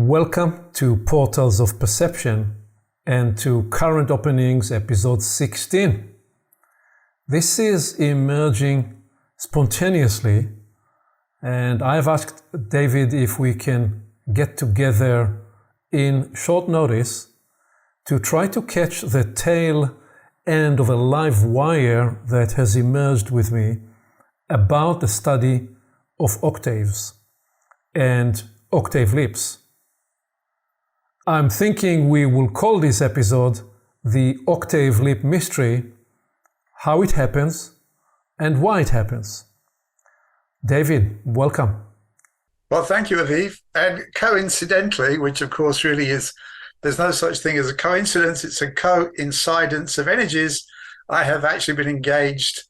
Welcome to Portals of Perception and to Current Openings episode 16. This is emerging spontaneously, and I've asked David if we can get together in short notice to try to catch the tail end of a live wire that has emerged with me about the study of octaves and octave leaps. I'm thinking we will call this episode the Octave Leap Mystery, how it happens and why it happens. David, welcome. Well, thank you, Aviv. And coincidentally, which of course really is, there's no such thing as a coincidence, it's a coincidence of energies. I have actually been engaged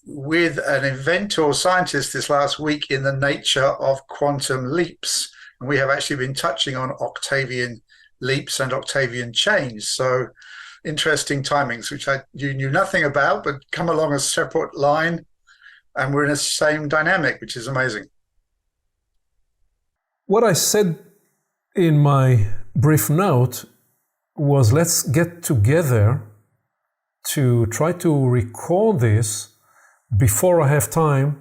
with an inventor scientist this last week in the nature of quantum leaps. And we have actually been touching on Octavian leaps and Octavian chains. So interesting timings, which you knew nothing about, but come along a separate line, and we're in the same dynamic, which is amazing. What I said in my brief note was let's get together to try to record this before I have time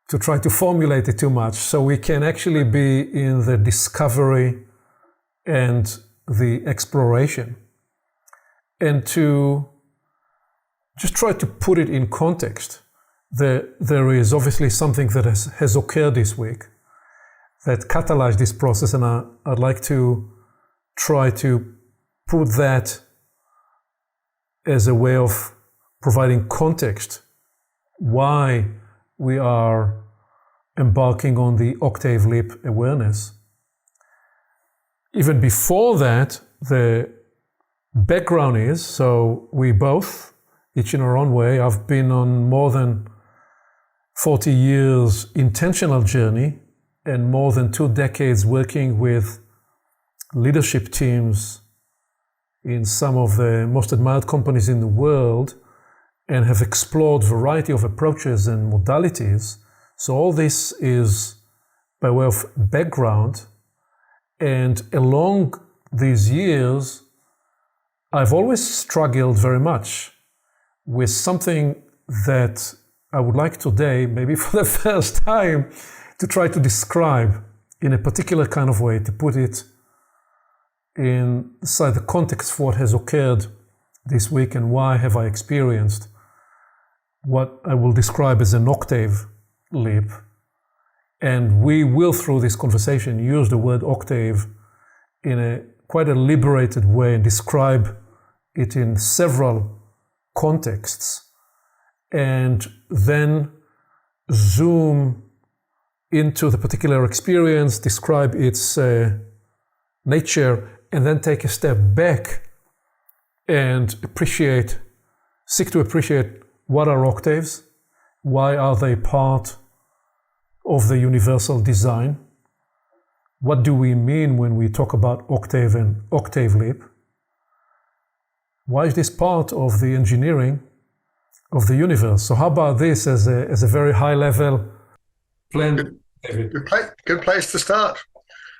to try to formulate it too much, so we can actually be in the discovery and the exploration, and to just try to put it in context. There is obviously something that has occurred this week that catalyzed this process, and I'd like to try to put that as a way of providing context why we are embarking on the octave leap awareness. Even before that, the background is, so we both, each in our own way, I've been on more than 40 years intentional journey and more than 2 decades working with leadership teams in some of the most admired companies in the world, and have explored a variety of approaches and modalities. So all this is by way of background. And along these years, I've always struggled very much with something that I would like today, maybe for the first time, to try to describe in a particular kind of way, to put it inside the context of what has occurred this week and why have I experienced what I will describe as an octave leap. And we will, through this conversation, use the word octave in a quite a liberated way and describe it in several contexts, and then zoom into the particular experience, describe its nature, and then take a step back and seek to appreciate what are octaves, why are they part of the universal design, what do we mean when we talk about octave and octave leap, why is this part of the engineering of the universe. So how about this as a very high level plan, David? Good place to start.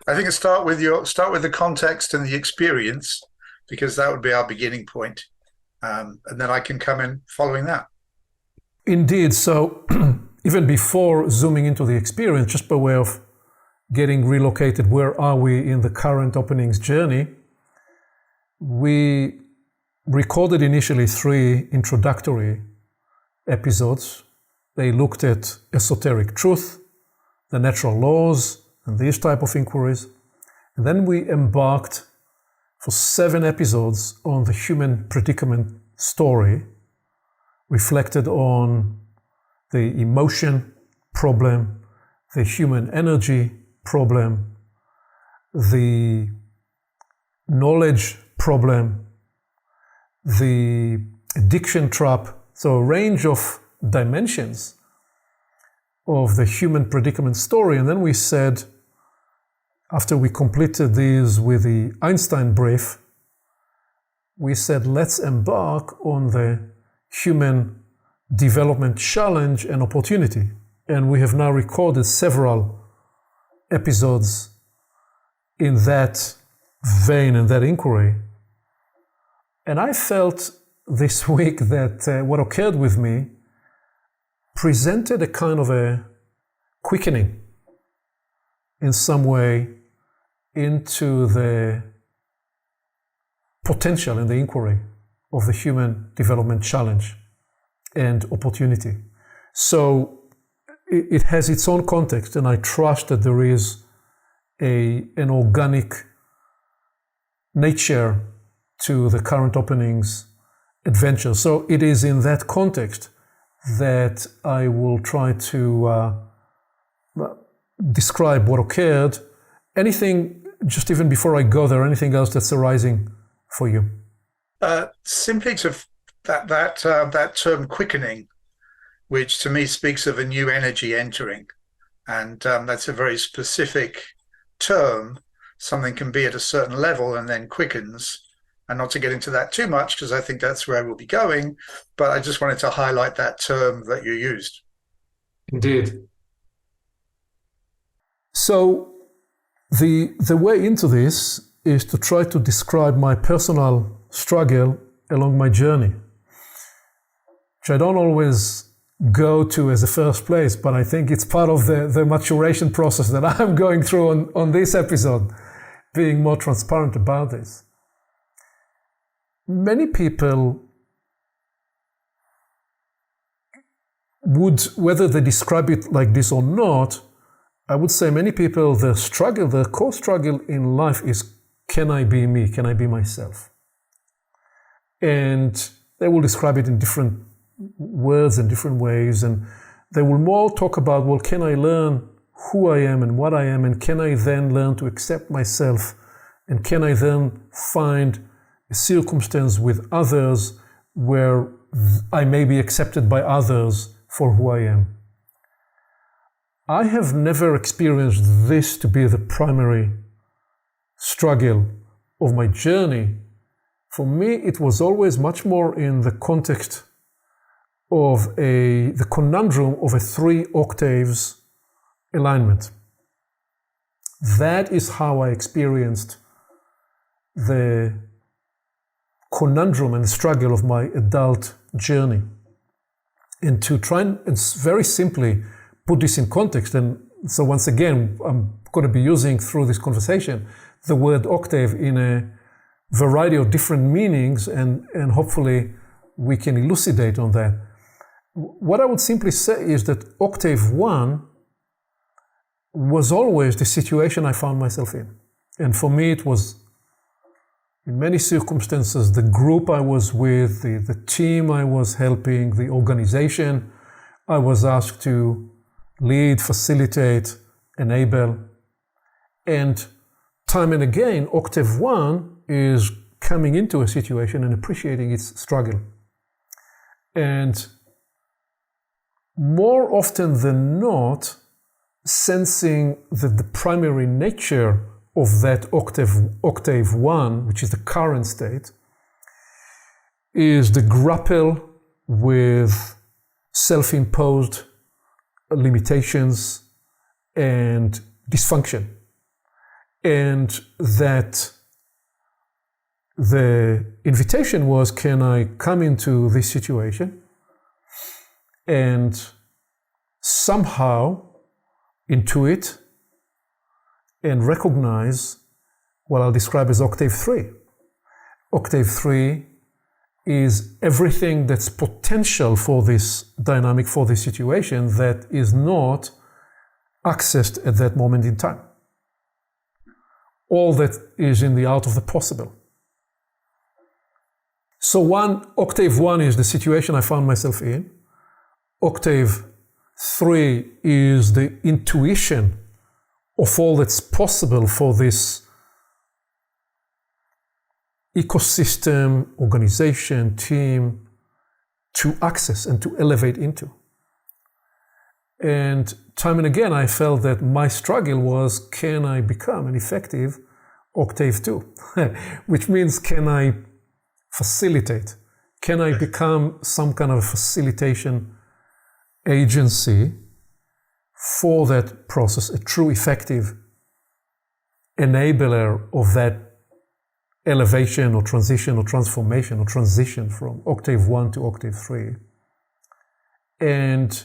I think start with the context and the experience, because that would be our beginning point, and then I can come in following that. Indeed. So even before zooming into the experience, just by way of getting relocated, where are we in the current openings journey? We recorded initially 3 introductory episodes. They looked at esoteric truth, the natural laws, and these type of inquiries. And then we embarked for 7 episodes on the human predicament story, reflected on the emotion problem, the human energy problem, the knowledge problem, the addiction trap. So a range of dimensions of the human predicament story. And then we said, after we completed these with the Einstein brief, we said, let's embark on the human development challenge and opportunity. And we have now recorded several episodes in that vein and that inquiry. And I felt this week that what occurred with me presented a kind of a quickening in some way into the potential and the inquiry of the human development challenge and opportunity. So it has its own context, and I trust that there is an organic nature to the current openings adventure. So it is in that context that I will try to describe what occurred. Anything, just even before I go there, anything else that's arising for you? Simply to that term quickening, which to me speaks of a new energy entering. And that's a very specific term. Something can be at a certain level and then quickens. And not to get into that too much, because I think that's where we'll be going, but I just wanted to highlight that term that you used. Indeed. So the way into this is to try to describe my personal struggle along my journey, which I don't always go to as a first place, but I think it's part of the maturation process that I'm going through on this episode, being more transparent about this. Many people would, whether they describe it like this or not, I would say many people, their core struggle in life is, can I be me? Can I be myself? And they will describe it in different words and different ways, and they will more talk about, well, can I learn who I am and what I am, and can I then learn to accept myself, and can I then find a circumstance with others where I may be accepted by others for who I am. I have never experienced this to be the primary struggle of my journey. For me, it was always much more in the context of the conundrum of a 3 octaves alignment. That is how I experienced the conundrum and struggle of my adult journey. And to try and very simply put this in context, and so once again, I'm going to be using through this conversation the word octave in a variety of different meanings, and hopefully we can elucidate on that. What I would simply say is that octave 1 was always the situation I found myself in. And for me, it was, in many circumstances, the group I was with, the team I was helping, the organization I was asked to lead, facilitate, enable. And time and again, octave 1 is coming into a situation and appreciating its struggle. And more often than not, sensing that the primary nature of that octave 1, which is the current state, is the grapple with self-imposed limitations and dysfunction. And that the invitation was, can I come into this situation and somehow intuit and recognize what I'll describe as octave 3. Octave 3 is everything that's potential for this dynamic, for this situation, that is not accessed at that moment in time. All that is in the art of the possible. So octave 1 is the situation I found myself in. Octave 3 is the intuition of all that's possible for this ecosystem, organization, team to access and to elevate into. And time and again, I felt that my struggle was, can I become an effective octave 2? Which means, can I facilitate? Can I become some kind of a facilitation agency for that process, a true effective enabler of that elevation or transition or transformation or transition from octave 1 to octave 3. And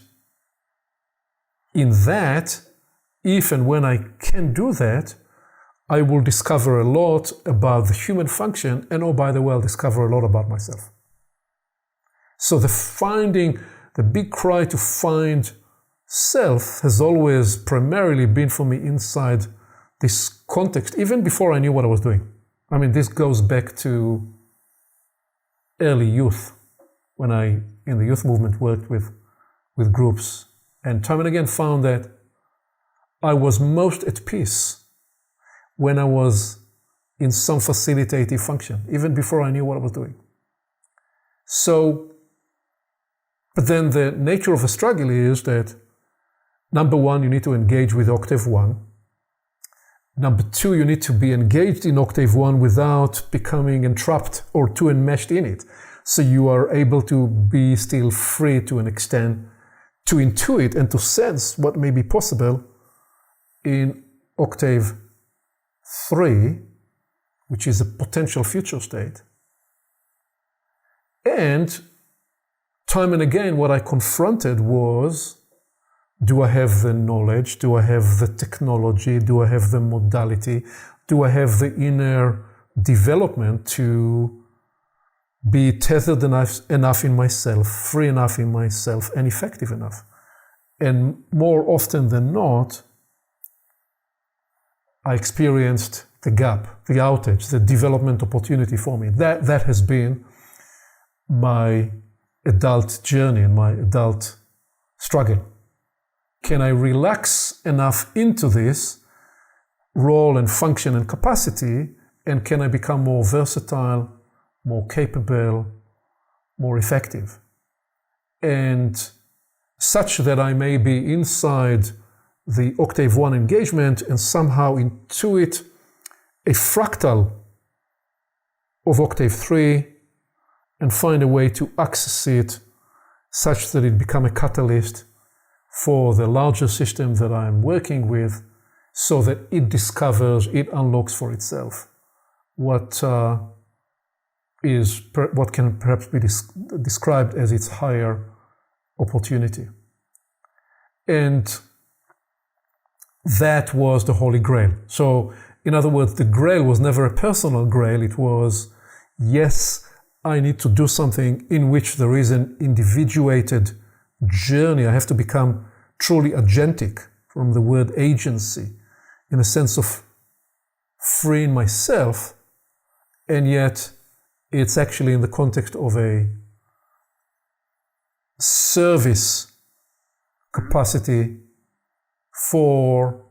in that, if and when I can do that, I will discover a lot about the human function and, oh, by the way, I'll discover a lot about myself. So the big cry to find self has always primarily been for me inside this context, even before I knew what I was doing. I mean, this goes back to early youth, when I, in the youth movement, worked with groups, and time and again found that I was most at peace when I was in some facilitative function, even before I knew what I was doing. So, but then the nature of a struggle is that, number one, you need to engage with octave 1. Number 2, you need to be engaged in octave 1 without becoming entrapped or too enmeshed in it. So you are able to be still free to an extent to intuit and to sense what may be possible in octave 3, which is a potential future state. And time and again, what I confronted was, do I have the knowledge? Do I have the technology? Do I have the modality? Do I have the inner development to be tethered enough in myself, free enough in myself, and effective enough? And more often than not, I experienced the gap, the outage, the development opportunity for me. That has been my adult journey and my adult struggle. Can I relax enough into this role and function and capacity, and can I become more versatile, more capable, more effective? And such that I may be inside the octave 1 engagement and somehow intuit a fractal of octave 3 and find a way to access it such that it become a catalyst for the larger system that I'm working with, so that it discovers, it unlocks for itself what can perhaps be described as its higher opportunity. And that was the Holy Grail. So, in other words, the Grail was never a personal Grail. It was, yes, I need to do something in which there is an individuated journey. I have to become truly agentic, from the word agency, in a sense of freeing myself, and yet it's actually in the context of a service capacity for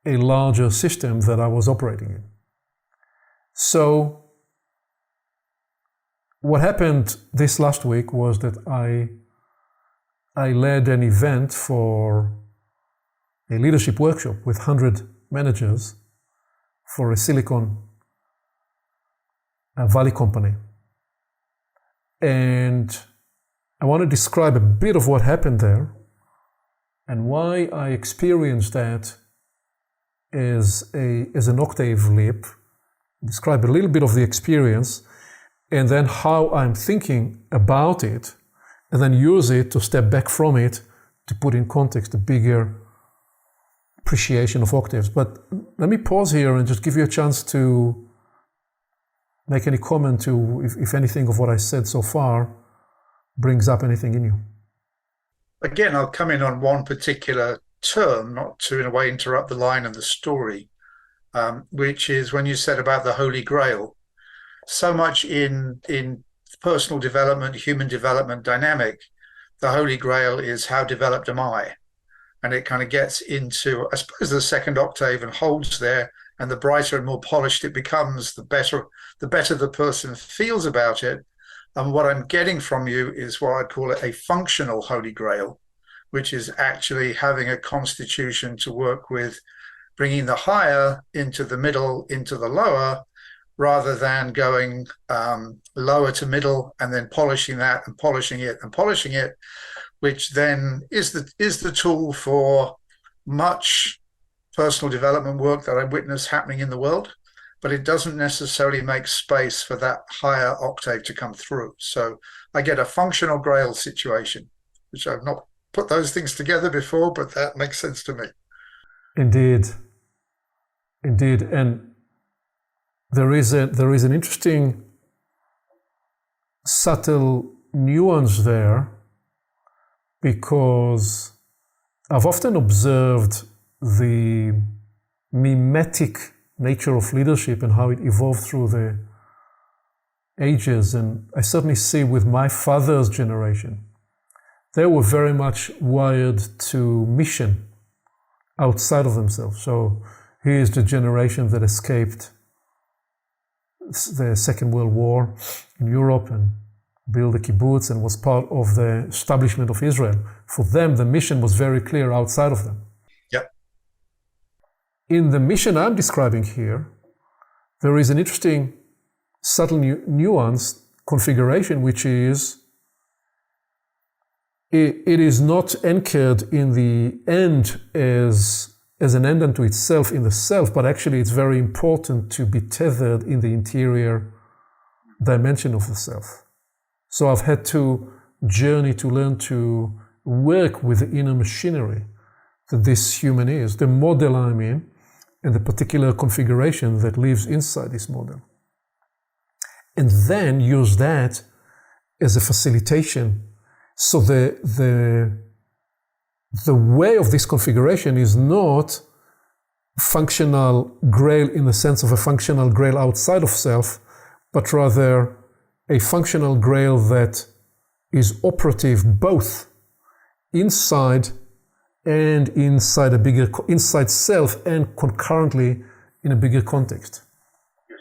a larger system that I was operating in. So what happened this last week was that I led an event for a leadership workshop with 100 managers for a Silicon Valley company. And I want to describe a bit of what happened there and why I experienced that as an octave leap, describe a little bit of the experience, and then how I'm thinking about it, and then use it to step back from it to put in context a bigger appreciation of octaves. But let me pause here and just give you a chance to make any comment to, if anything of what I said so far brings up anything in you. Again, I'll come in on one particular term, not to in a way interrupt the line of the story, which is when you said about the Holy Grail. So much in personal development, human development dynamic, the Holy Grail is how developed am I? And it kind of gets into, I suppose, the second octave and holds there, and the brighter and more polished it becomes, the better the person feels about it. And what I'm getting from you is what I'd call it a functional Holy Grail, which is actually having a constitution to work with, bringing the higher into the middle, into the lower, rather than going lower to middle and then polishing that and polishing it, which then is the tool for much personal development work that I witness happening in the world, but it doesn't necessarily make space for that higher octave to come through. So I get a functional grail situation, which I've not put those things together before, but that makes sense to me. Indeed. Indeed. And there is an interesting subtle nuance there, because I've often observed the mimetic nature of leadership and how it evolved through the ages. And I certainly see with my father's generation, they were very much wired to mission outside of themselves. So he is the generation that escaped the Second World War in Europe and built a kibbutz and was part of the establishment of Israel. For them, the mission was very clear outside of them. Yep. In the mission I'm describing here, there is an interesting, subtle nuance configuration, which is it is not anchored in the end as an end unto itself in the self, but actually it's very important to be tethered in the interior dimension of the self. So I've had to journey to learn to work with the inner machinery that this human is, the model I'm in, and the particular configuration that lives inside this model. And then use that as a facilitation. So the way of this configuration is not functional grail in the sense of a functional grail outside of self, but rather a functional grail that is operative both inside and inside inside self and concurrently in a bigger context. Yes.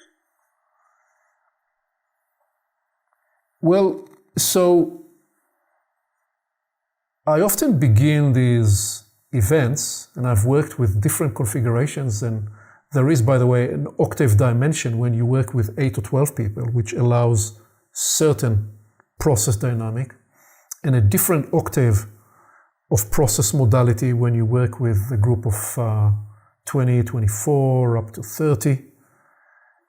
Well, so I often begin these events, and I've worked with different configurations, and there is, by the way, an octave dimension when you work with 8 or 12 people, which allows certain process dynamic, and a different octave of process modality when you work with a group of 20, 24, up to 30.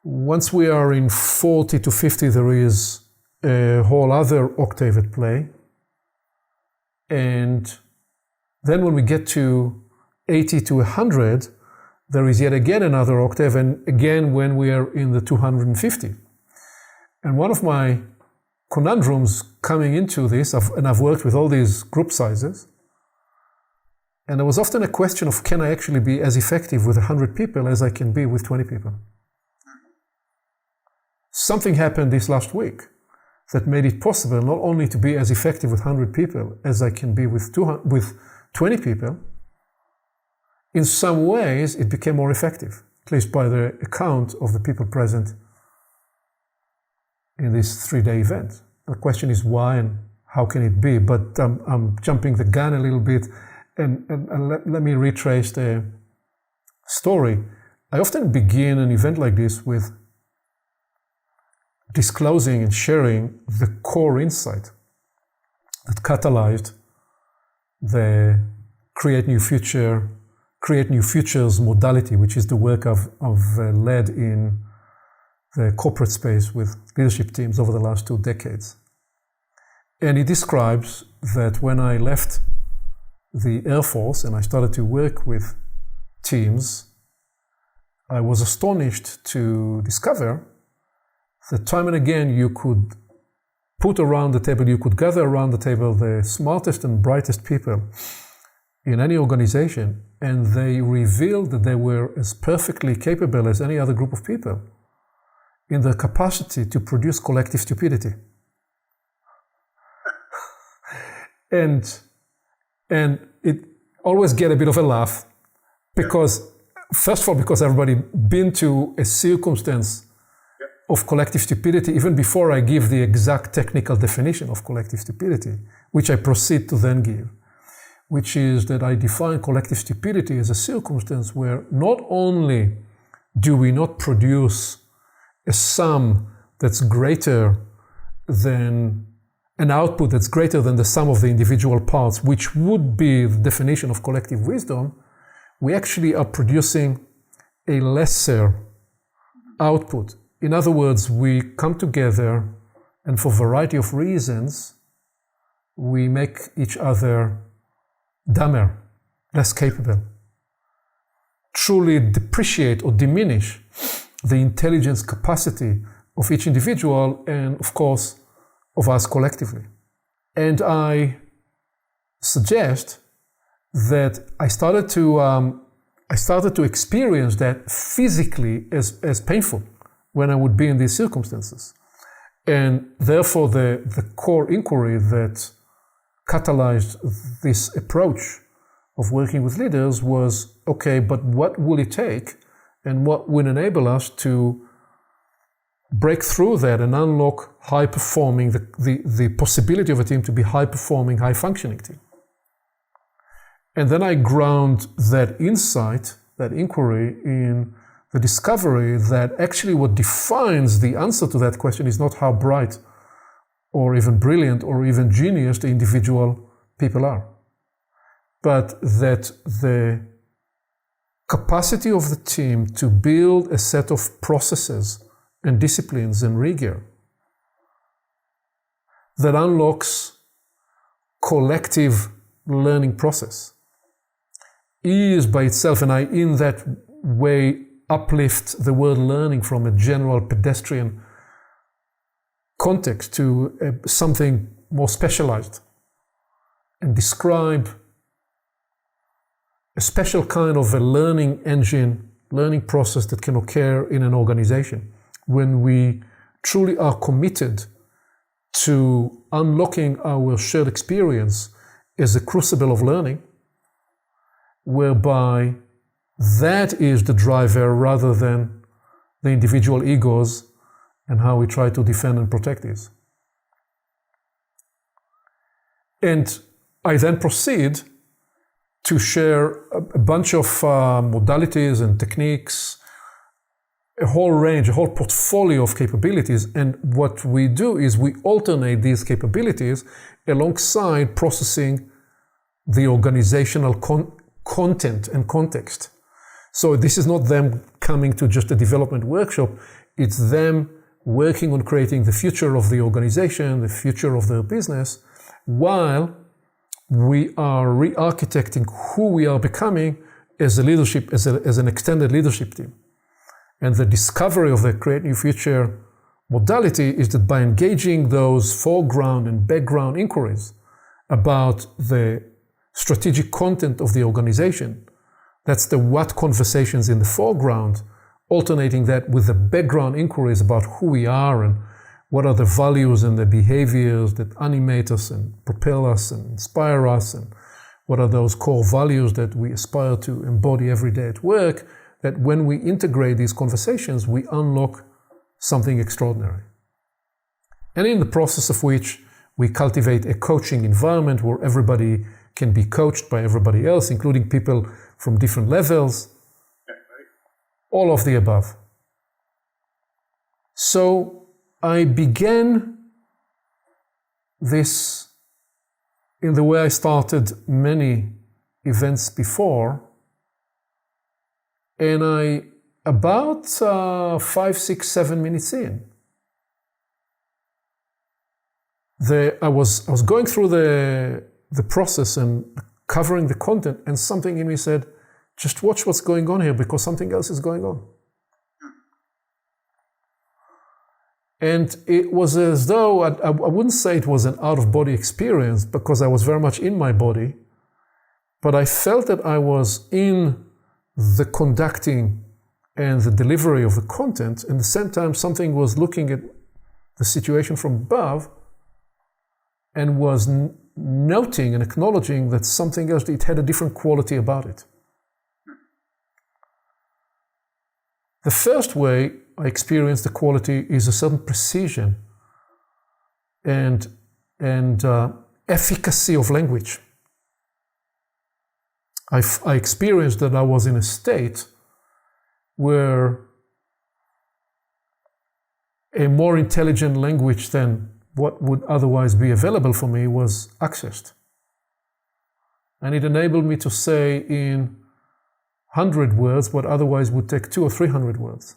Once we are in 40 to 50, there is a whole other octave at play. And then when we get to 80 to 100, there is yet again another octave, and again when we are in the 250. And one of my conundrums coming into this, and I've worked with all these group sizes, and there was often a question of, can I actually be as effective with 100 people as I can be with 20 people? Something happened this last week that made it possible not only to be as effective with 100 people as I can be with 20 people. In some ways, it became more effective, at least by the account of the people present in this 3-day event. The question is why and how can it be? But I'm jumping the gun a little bit, and let me retrace the story. I often begin an event like this with disclosing and sharing the core insight that catalyzed the Create New Futures modality, which is the work I've led in the corporate space with leadership teams over the last 2 decades. And it describes that when I left the Air Force and I started to work with teams, I was astonished to discover that time and again you could put around the table, you could gather around the table the smartest and brightest people in any organization, and they revealed that they were as perfectly capable as any other group of people in their capacity to produce collective stupidity. And it always get a bit of a laugh, because first of all, because everybody been to a circumstance of collective stupidity, even before I give the exact technical definition of collective stupidity, which I proceed to then give, which is that I define collective stupidity as a circumstance where not only do we not produce a sum that's greater than an output that's greater than the sum of the individual parts, which would be the definition of collective wisdom, we actually are producing a lesser output. In other words, we come together and for a variety of reasons, we make each other dumber, less capable, truly depreciate or diminish the intelligence capacity of each individual and, of course, of us collectively. And I suggest that I started to experience that physically as painful when I would be in these circumstances. And therefore, the core inquiry that catalyzed this approach of working with leaders was, okay, but what will it take and what will enable us to break through that and unlock high-performing, the possibility of a team to be high-performing, high-functioning team. And then I ground that insight, that inquiry, in the discovery that actually what defines the answer to that question is not how bright or even brilliant or even genius the individual people are, but that the capacity of the team to build a set of processes and disciplines and rigor that unlocks collective learning process is by itself, and I in that way uplift the word learning from a general pedestrian context to something more specialized and describe a special kind of a learning engine, learning process that can occur in an organization when we truly are committed to unlocking our shared experience as a crucible of learning, whereby that is the driver rather than the individual egos and how we try to defend and protect these. And I then proceed to share a bunch of modalities and techniques, a whole range, a whole portfolio of capabilities. And what we do is we alternate these capabilities alongside processing the organizational content and context. So this is not them coming to just a development workshop, it's them working on creating the future of the organization, the future of their business, while we are re-architecting who we are becoming as a leadership, as an extended leadership team. And the discovery of the Create New Future modality is that by engaging those foreground and background inquiries about the strategic content of the organization, that's the what conversations in the foreground, alternating that with the background inquiries about who we are and what are the values and the behaviors that animate us and propel us and inspire us, and what are those core values that we aspire to embody every day at work, that when we integrate these conversations, we unlock something extraordinary. And in the process of which we cultivate a coaching environment where everybody can be coached by everybody else, including people from different levels, all of the above. So I began this in the way I started many events before, and I, about 5, 6, 7 minutes in, I was going through the process and covering the content, and something in me said, just watch what's going on here because something else is going on. And it was as though, I wouldn't say it was an out-of-body experience because I was very much in my body, but I felt that I was in the conducting and the delivery of the content, and at the same time something was looking at the situation from above and was noting and acknowledging that something else, it had a different quality about it. The first way I experience the quality is a certain precision and efficacy of language. I experienced that I was in a state where a more intelligent language than what would otherwise be available for me was accessed. And it enabled me to say in 100 words, what otherwise would take 200 or 300 words.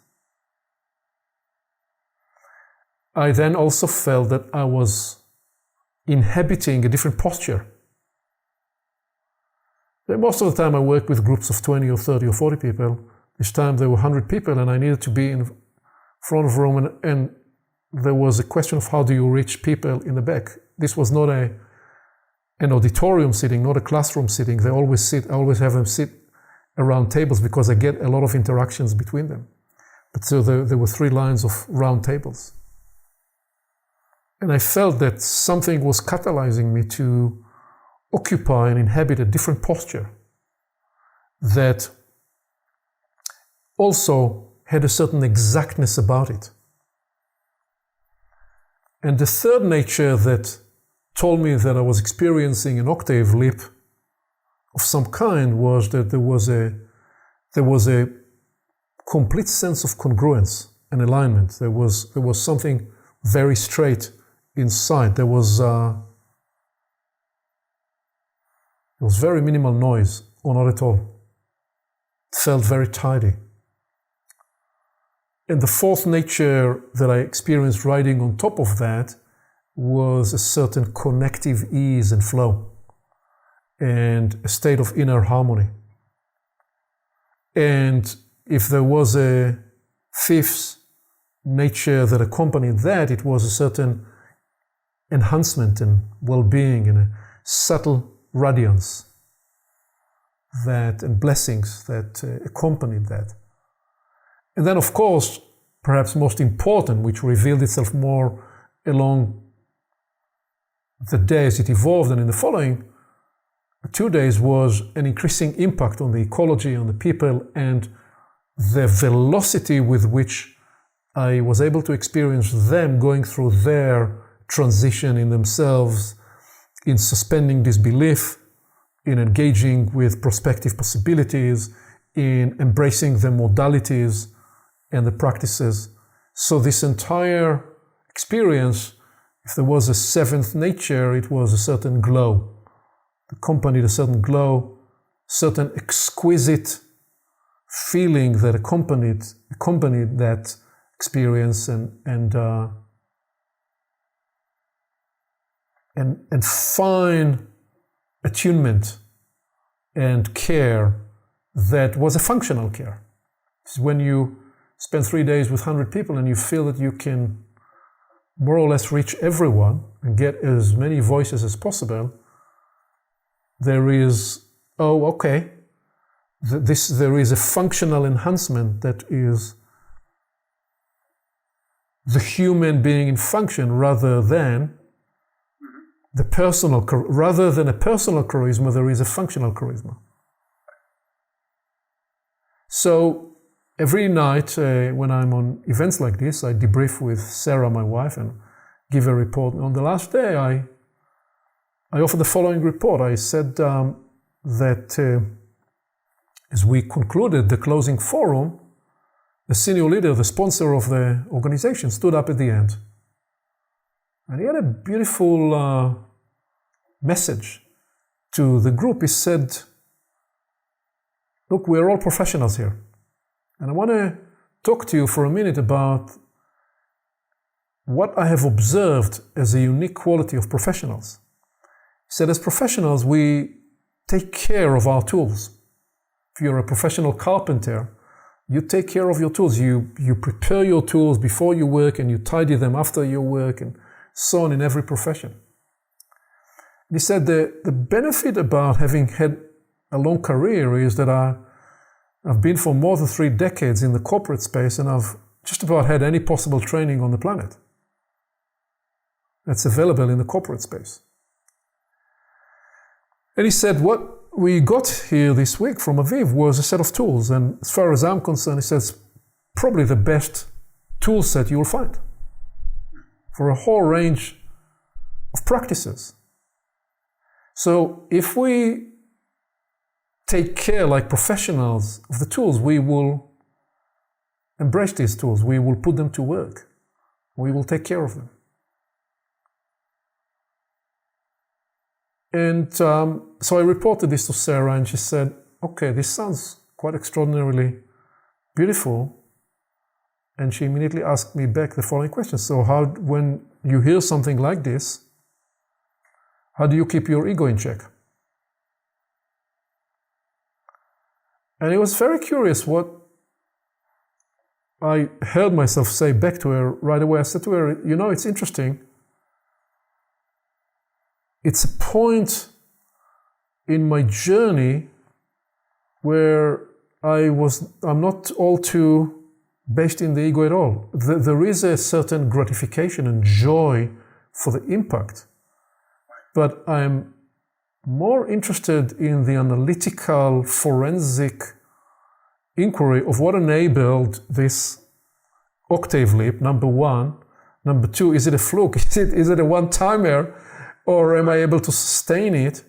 I then also felt that I was inhabiting a different posture. Most of the time I worked with groups of 20 or 30 or 40 people. This time there were 100 people and I needed to be in front of a room, and there was a question of how do you reach people in the back. This was not an auditorium sitting, not a classroom sitting. I always have them sit around tables because I get a lot of interactions between them. But so there were 3 lines of round tables. And I felt that something was catalyzing me to occupy and inhabit a different posture that also had a certain exactness about it. And the third nature that told me that I was experiencing an octave leap of some kind was that there was a complete sense of congruence and alignment. There was something very straight inside. There was very minimal noise, or not at all. It felt very tidy. And the fourth nature that I experienced riding on top of that was a certain connective ease and flow, and a state of inner harmony. And if there was a fifth nature that accompanied that, it was a certain enhancement and well-being and a subtle radiance and blessings that accompanied that. And then, of course, perhaps most important, which revealed itself more along the days it evolved and in the following 2 days, was an increasing impact on the ecology, on the people, and the velocity with which I was able to experience them going through their transition in themselves, in suspending disbelief, in engaging with prospective possibilities, in embracing the modalities and the practices. So this entire experience, if there was a seventh nature, it was a certain glow. Accompanied a certain glow, certain exquisite feeling that accompanied that experience, and fine attunement and care that was a functional care. It's when you spend 3 days with 100 people and you feel that you can more or less reach everyone and get as many voices as possible. There is, there is a functional enhancement that is the human being in function rather than a personal charisma. There is a functional charisma. So every night when I'm on events like this, I debrief with Sarah, my wife, and give a report. On the last day, I offered the following report. I said that as we concluded the closing forum, the senior leader, the sponsor of the organization, stood up at the end. And he had a beautiful message to the group. He said, look, we're all professionals here. And I want to talk to you for a minute about what I have observed as a unique quality of professionals. He said, as professionals, we take care of our tools. If you're a professional carpenter, you take care of your tools. You prepare your tools before you work, and you tidy them after your work, and so on in every profession. And he said the benefit about having had a long career is that I've been for more than 3 decades in the corporate space, and I've just about had any possible training on the planet that's available in the corporate space. And he said, what we got here this week from Aviv was a set of tools. And as far as I'm concerned, he says, probably the best tool set you will find for a whole range of practices. So if we take care like professionals of the tools, we will embrace these tools. We will put them to work. We will take care of them. And so I reported this to Sarah, and she said, okay, this sounds quite extraordinarily beautiful. And she immediately asked me back the following question. So when you hear something like this, how do you keep your ego in check? And it was very curious what I heard myself say back to her right away. I said to her, it's interesting. It's a point in my journey where I'm not all too based in the ego at all. There is a certain gratification and joy for the impact, but I'm more interested in the analytical, forensic inquiry of what enabled this octave leap, number one. Number two, is it a fluke? Is it a one-timer? Or am I able to sustain it?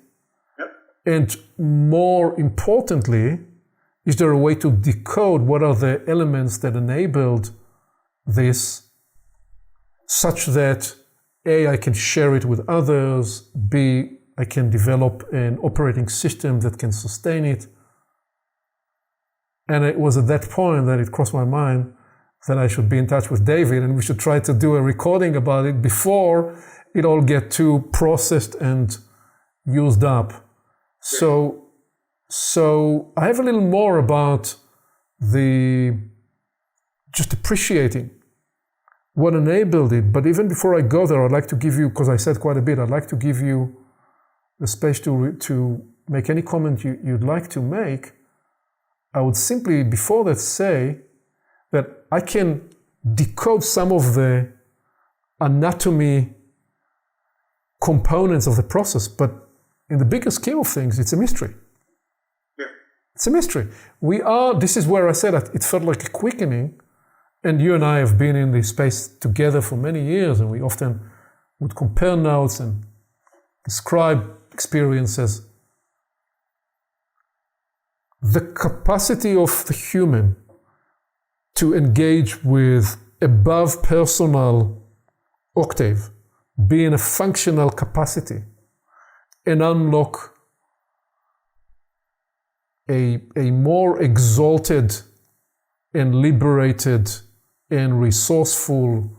Yep. And more importantly, is there a way to decode what are the elements that enabled this such that A, I can share it with others, B, I can develop an operating system that can sustain it. And it was at that point that it crossed my mind that I should be in touch with David and we should try to do a recording about it before it all get too processed and used up. So I have a little more about just appreciating what enabled it. But even before I go there, I'd like to give you, because I said quite a bit, I'd like to give you the space to make any comment you'd like to make. I would simply, before that, say that I can decode some of the anatomy components of the process, but in the bigger scheme of things, it's a mystery. Yeah. It's a mystery. This is where I said that it felt like a quickening, and you and I have been in this space together for many years, and we often would compare notes and describe experiences. The capacity of the human to engage with above personal octave, be in a functional capacity, and unlock a more exalted and liberated and resourceful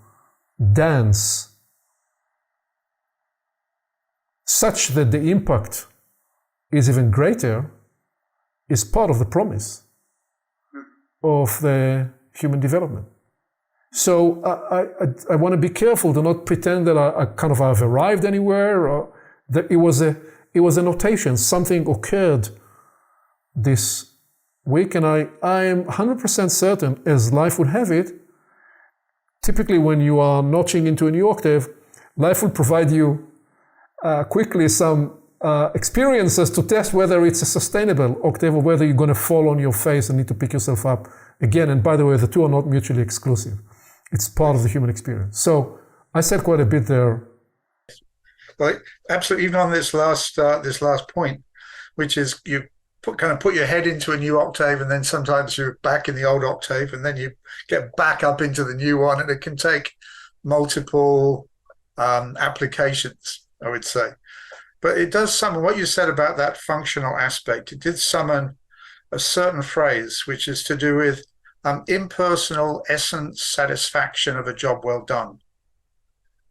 dance, such that the impact is even greater, is part of the promise of the human development. So I want to be careful to not pretend that I've arrived anywhere, or that it was a notation. Something occurred this week, and I am 100% certain, as life would have it, typically when you are notching into a new octave, life will provide you quickly some experiences to test whether it's a sustainable octave or whether you're going to fall on your face and need to pick yourself up again. And by the way, the two are not mutually exclusive. It's part of the human experience. So I said quite a bit there. Well, absolutely. Even on this last point, which is you put your head into a new octave, and then sometimes you're back in the old octave, and then you get back up into the new one, and it can take multiple applications, I would say. But it does summon what you said about that functional aspect. It did summon a certain phrase, which is to do with impersonal essence satisfaction of a job well done.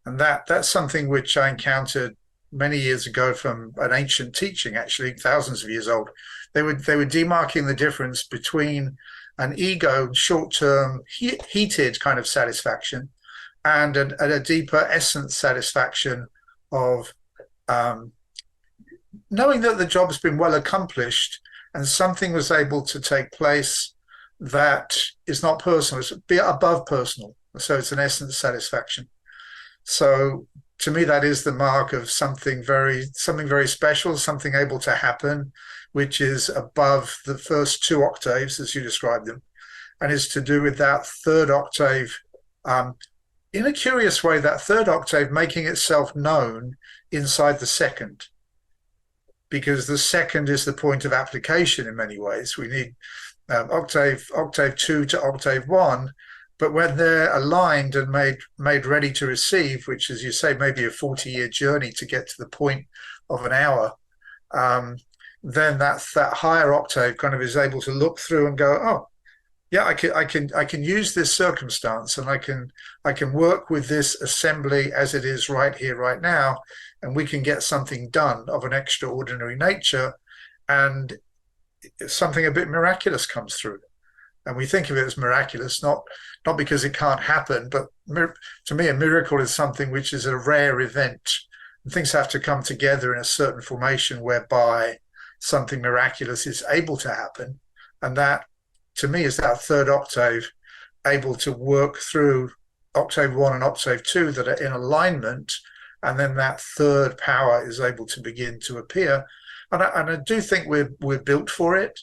And that's something which I encountered many years ago from an ancient teaching, actually, thousands of years old. They were demarking the difference between an ego, short-term, heated kind of satisfaction and a deeper essence satisfaction of knowing that the job's been well accomplished and something was able to take place that is not personal, it's above personal. So it's an essence satisfaction. So to me, that is the mark of something very special, something able to happen, which is above the first two octaves, as you described them, and is to do with that third octave. In a curious way, that third octave making itself known inside the second, because the second is the point of application in many ways. We need octave 2 to octave 1, but when they're aligned and made ready to receive, which, as you say, may be a 40-year journey to get to the point of an hour, then that higher octave kind of is able to look through and go, oh, yeah, I can use this circumstance, and I can work with this assembly as it is right here, right now, and we can get something done of an extraordinary nature, and something a bit miraculous comes through. And we think of it as miraculous, not because it can't happen, but to me, a miracle is something which is a rare event. And things have to come together in a certain formation whereby something miraculous is able to happen. And that, to me, is that third octave able to work through octave 1 and octave 2 that are in alignment, and then that third power is able to begin to appear. And I do think we're built for it,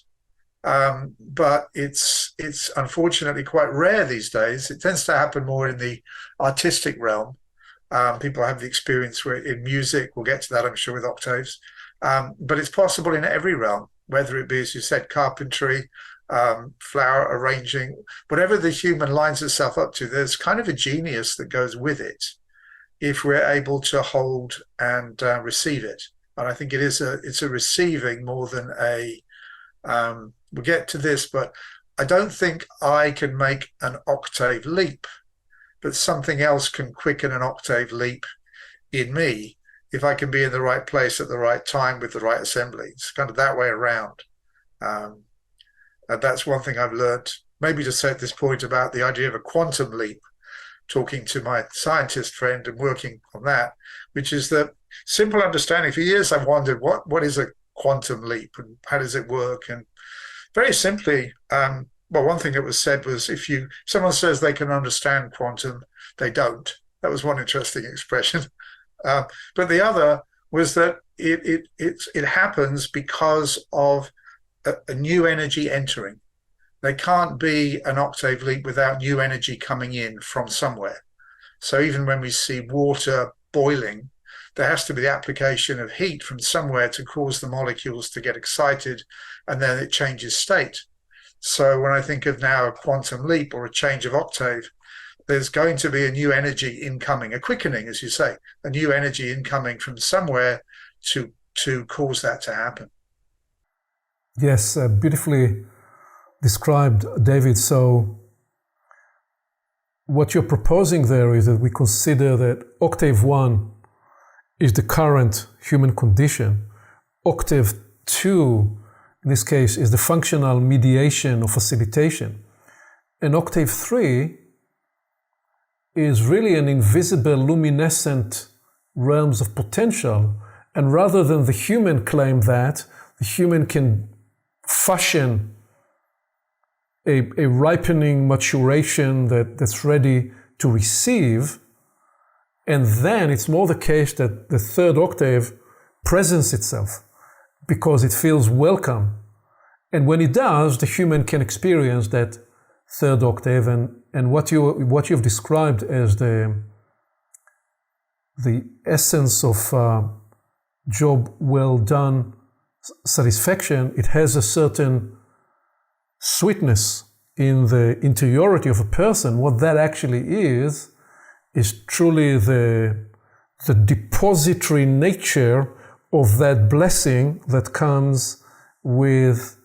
but it's unfortunately quite rare these days. It tends to happen more in the artistic realm. People have the experience where in music, we'll get to that, I'm sure, with octaves. But it's possible in every realm, whether it be, as you said, carpentry, flower arranging, whatever the human lines itself up to, there's kind of a genius that goes with it if we're able to hold and receive it. And I think it's a receiving more than a, we'll get to this, but I don't think I can make an octave leap, but something else can quicken an octave leap in me if I can be in the right place at the right time with the right assembly. It's kind of that way around. And that's one thing I've learned, maybe to say at this point, about the idea of a quantum leap, talking to my scientist friend and working on that, which is that simple understanding. For years I've wondered what is a quantum leap and how does it work? And very simply, well, one thing that was said was, if someone says they can understand quantum, they don't. That was one interesting expression. But the other was that it happens because of a new energy entering. There can't be an octave leap without new energy coming in from somewhere. So even when we see water boiling, there has to be the application of heat from somewhere to cause the molecules to get excited, and then it changes state. So when I think of now a quantum leap or a change of octave, there's going to be a new energy incoming, a quickening, as you say, a new energy incoming from somewhere to cause that to happen. Yes, beautifully described, David. So what you're proposing there is that we consider that octave 1 is the current human condition. Octave 2, in this case, is the functional mediation or facilitation. And octave 3 is really an invisible, luminescent realms of potential. And rather than the human claim that, the human can fashion a ripening maturation that's ready to receive. And then it's more the case that the third octave presents itself because it feels welcome. And when it does, the human can experience that third octave. And what you've described as the essence of job well done satisfaction, it has a certain sweetness in the interiority of a person. What that actually is truly the depository nature of that blessing that comes with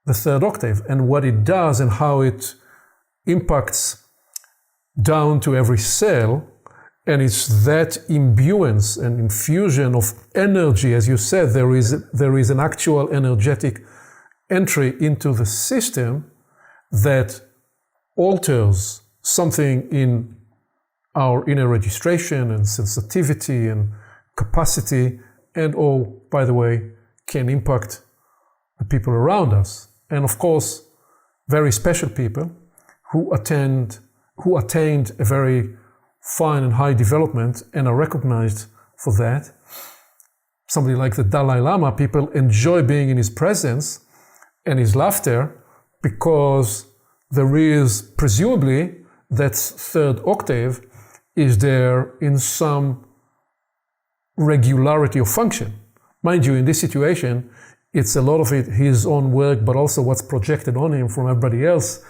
the third octave, and what it does and how it impacts down to every cell. And it's that imbuance and infusion of energy, as you said, there is an actual energetic entry into the system that alters something in our inner registration and sensitivity and capacity, and all, by the way, can impact the people around us. And of course, very special people who attained a very fine and high development and are recognized for that. Somebody like the Dalai Lama, people enjoy being in his presence and his laughter because there is presumably that third octave is there in some regularity of function. Mind you, in this situation, it's a lot of it his own work, but also what's projected on him from everybody else.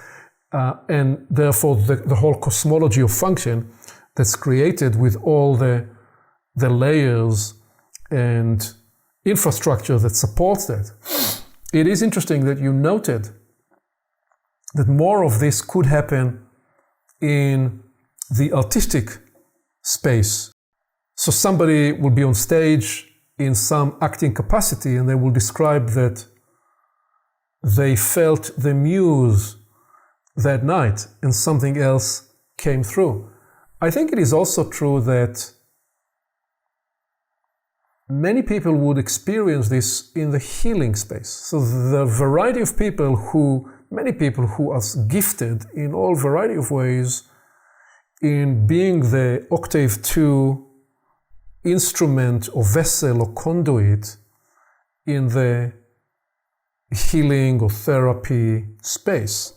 And therefore, the whole cosmology of function that's created with all the layers and infrastructure that supports that. It is interesting that you noted that more of this could happen in the artistic space. So somebody will be on stage in some acting capacity and they will describe that they felt the muse that night and something else came through. I think it is also true that many people would experience this in the healing space. So the variety of people many people who are gifted in all variety of ways in being the octave 2 instrument or vessel or conduit in the healing or therapy space.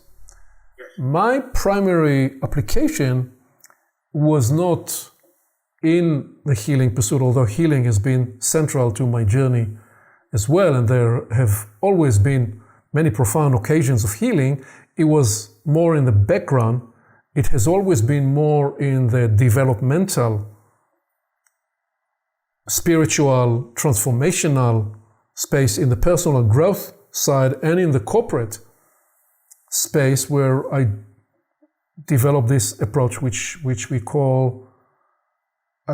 My primary application was not in the healing pursuit, although healing has been central to my journey as well, and there have always been many profound occasions of healing. It was more in the background. It has always been more in the developmental, spiritual, transformational space, in the personal growth side, and in the corporate space where I developed this approach, which we call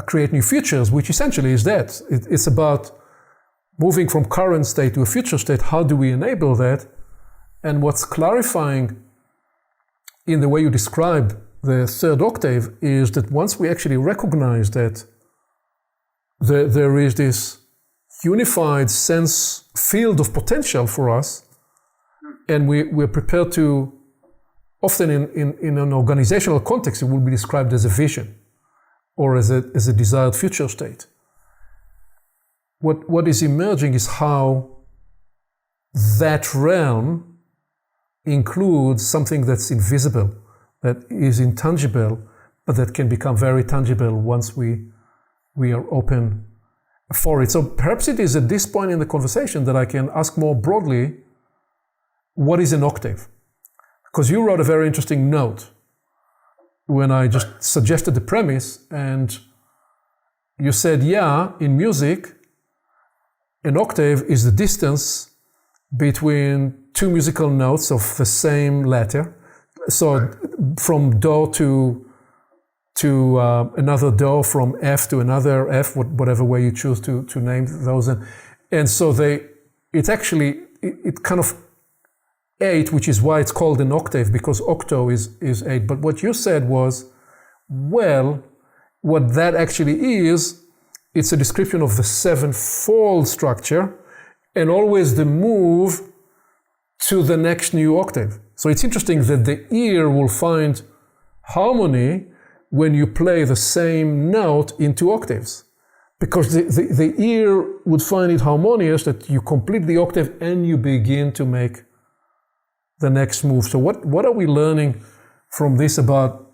create new futures, which essentially is that. It's about moving from current state to a future state. How do we enable that? And what's clarifying in the way you describe the third octave is that once we actually recognize that there is this unified sense field of potential for us, and we're prepared to, often in an organizational context, it will be described as a vision or as a desired future state. What is emerging is how that realm includes something that's invisible, that is intangible, but that can become very tangible once we are open for it. So perhaps it is at this point in the conversation that I can ask more broadly, what is an octave? Because you wrote a very interesting note when I just suggested the premise, and you said, yeah, in music, an octave is the distance between two musical notes of the same letter. So from do to another do, from F to another F, whatever way you choose to name those. And so it kind of 8, which is why it's called an octave, because octo is 8. But what you said was, well, what that actually is, it's a description of the sevenfold structure and always the move to the next new octave. So it's interesting that the ear will find harmony when you play the same note in 2 octaves. Because the ear would find it harmonious that you complete the octave and you begin to make the next move. So what are we learning from this about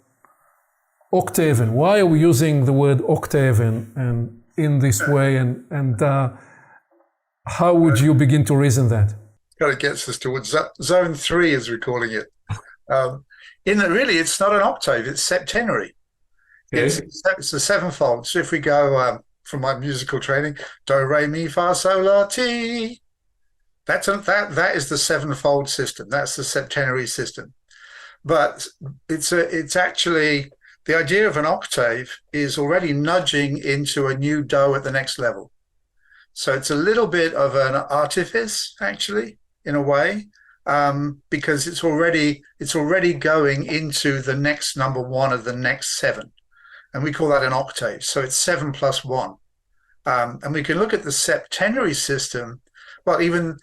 octave, and why are we using the word octave and in this way, and how would you begin to reason that? Kind of gets us towards zone 3, as we're calling it. In that, really, it's not an octave; it's septenary. Okay. It's a sevenfold. So if we go from my musical training, do, re, mi, fa, sol, la, ti. That is the sevenfold system. That's the septenary system. But it's actually, the idea of an octave is already nudging into a new do at the next level. So it's a little bit of an artifice, actually, in a way, because it's already going into the next number 1 of the next 7. And we call that an octave. So it's 7 plus 1. And we can look at the septenary system. Well, even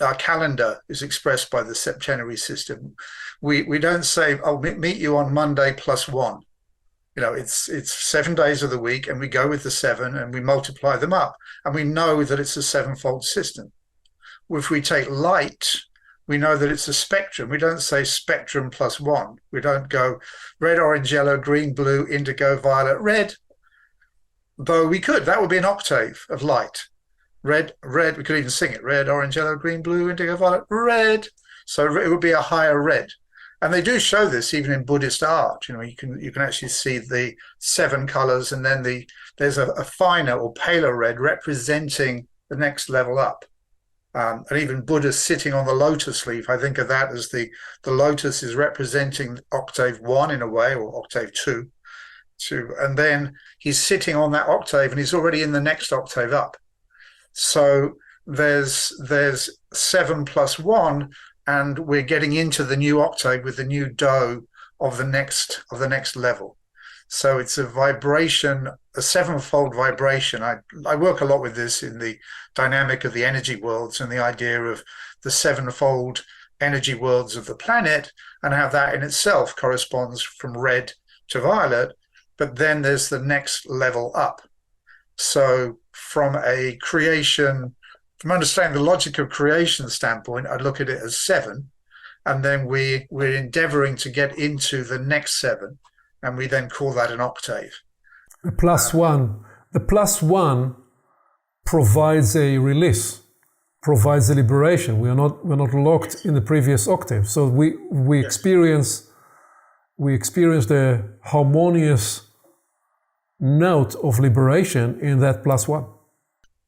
our calendar is expressed by the septenary system. We don't say, "I'll meet you on Monday plus 1." You know, it's 7 days of the week, and we go with the 7 and we multiply them up, and we know that it's a sevenfold system. If we take light, we know that it's a spectrum. We don't say spectrum plus 1. We don't go red, orange, yellow, green, blue, indigo, violet, red. Though we could, that would be an octave of light. Red, we could even sing it. Red, orange, yellow, green, blue, indigo, violet, red. So it would be a higher red. And they do show this even in Buddhist art. You know, you can actually see the 7 colors, and then there's a finer or paler red representing the next level up. And even Buddha sitting on the lotus leaf, I think of that as the lotus is representing octave 1 in a way, or octave 2. And then he's sitting on that octave and he's already in the next octave up. So there's 7 plus 1, and we're getting into the new octave with the new do of the next level. So it's a vibration, a sevenfold vibration. I work a lot with this in the dynamic of the energy worlds and the idea of the sevenfold energy worlds of the planet, and how that in itself corresponds from red to violet. But then there's the next level up. So from understanding the logic of creation standpoint, I look at it as 7, and then we're endeavoring to get into the next 7, and we then call that an octave. The plus 1. The plus 1 provides a release, provides a liberation. We're not locked in the previous octave. So we experience the harmonious note of liberation in that plus 1.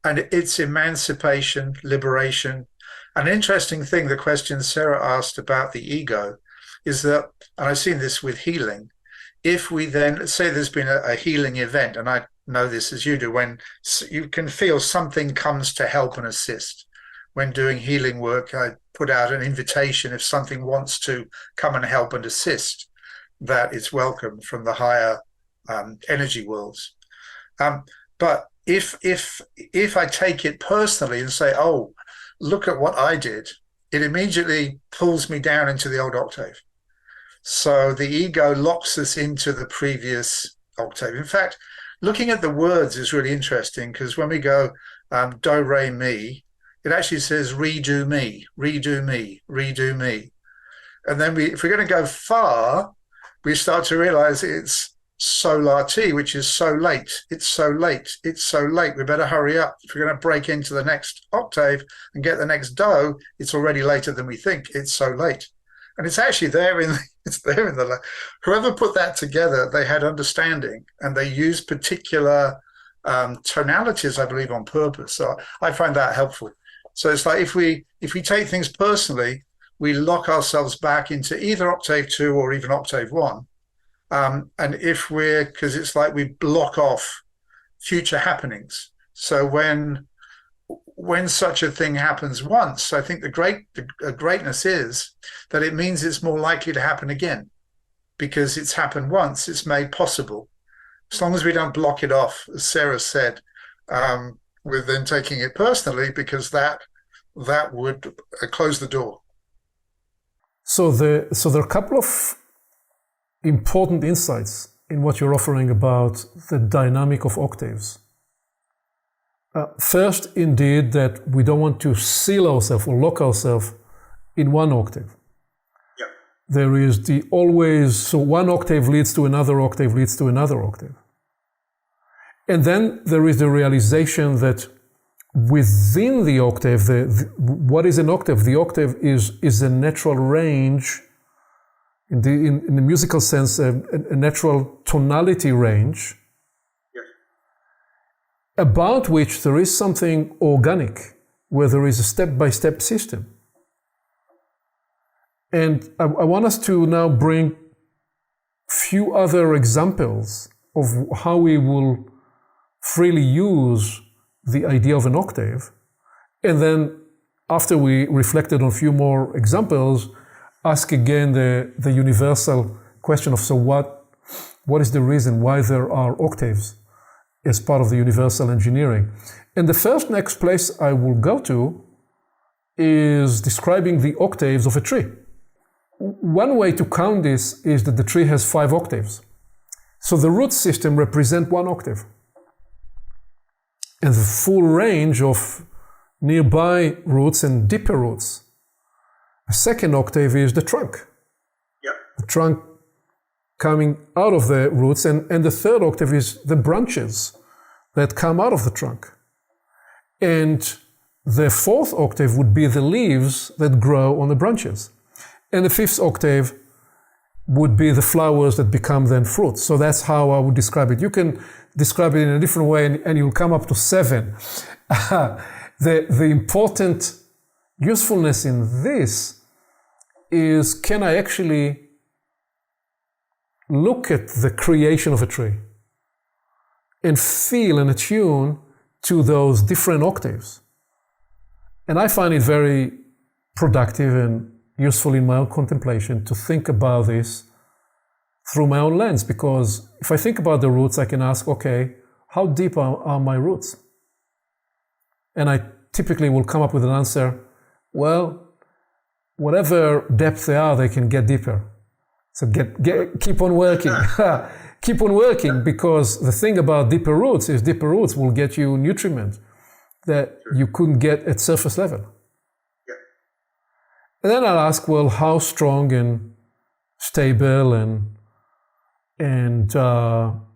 And it's emancipation, liberation. An interesting thing, the question Sarah asked about the ego, is that, and I've seen this with healing, if we then, say there's been a healing event, and I know this as you do, when you can feel something comes to help and assist. When doing healing work, I put out an invitation if something wants to come and help and assist, that it's welcome from the higher energy worlds. But if I take it personally and say, oh, look at what I did, it immediately pulls me down into the old octave. So the ego locks us into the previous octave. In fact, looking at the words is really interesting, because when we go do, re, mi, it actually says redo me, redo me, redo me. And then if we're going to go far, we start to realize it's solar T, which is so late. It's so late. It's so late. We better hurry up. If we're going to break into the next octave and get the next do, it's already later than we think. It's so late. And it's actually there whoever put that together, they had understanding, and they used particular tonalities, I believe, on purpose. So I find that helpful. So it's like if we take things personally, we lock ourselves back into either octave 2 or even octave 1. And because it's like we block off future happenings. So when such a thing happens once, I think the greatness is that it means it's more likely to happen again, because it's happened once, it's made possible. As long as we don't block it off, as Sarah said, with then taking it personally, because that would close the door. So there are a couple of important insights in what you're offering about the dynamic of octaves. First, indeed, that we don't want to seal ourselves or lock ourselves in one octave. Yeah. There is so one octave leads to another octave, leads to another octave. And then there is the realization that within the octave, what is an octave? The octave is a natural range, in the musical sense, a natural tonality range, about which there is something organic, where there is a step-by-step system. And I want us to now bring few other examples of how we will freely use the idea of an octave. And then after we reflected on a few more examples, ask again the universal question of, so what is the reason why there are octaves as part of the universal engineering? And the next place I will go to is describing the octaves of a tree. One way to count this is that the tree has 5 octaves. So the root system represents 1 octave. And the full range of nearby roots and deeper roots. A second octave is the trunk. Yep. The trunk coming out of the roots, and the third octave is the branches that come out of the trunk. And the fourth octave would be the leaves that grow on the branches. And the fifth octave would be the flowers that become then fruits. So that's how I would describe it. You can describe it in a different way and you'll come up to 7. The important usefulness in this is, can I actually look at the creation of a tree and feel and attune to those different octaves? And I find it very productive and useful in my own contemplation to think about this through my own lens, because if I think about the roots, I can ask, okay, how deep are my roots? And I typically will come up with an answer, well, whatever depth they are, they can get deeper. So keep on working. Keep on working, because the thing about deeper roots is deeper roots will get you nutriment that you couldn't get at surface level. Yeah. And then I'll ask, well, how strong and stable and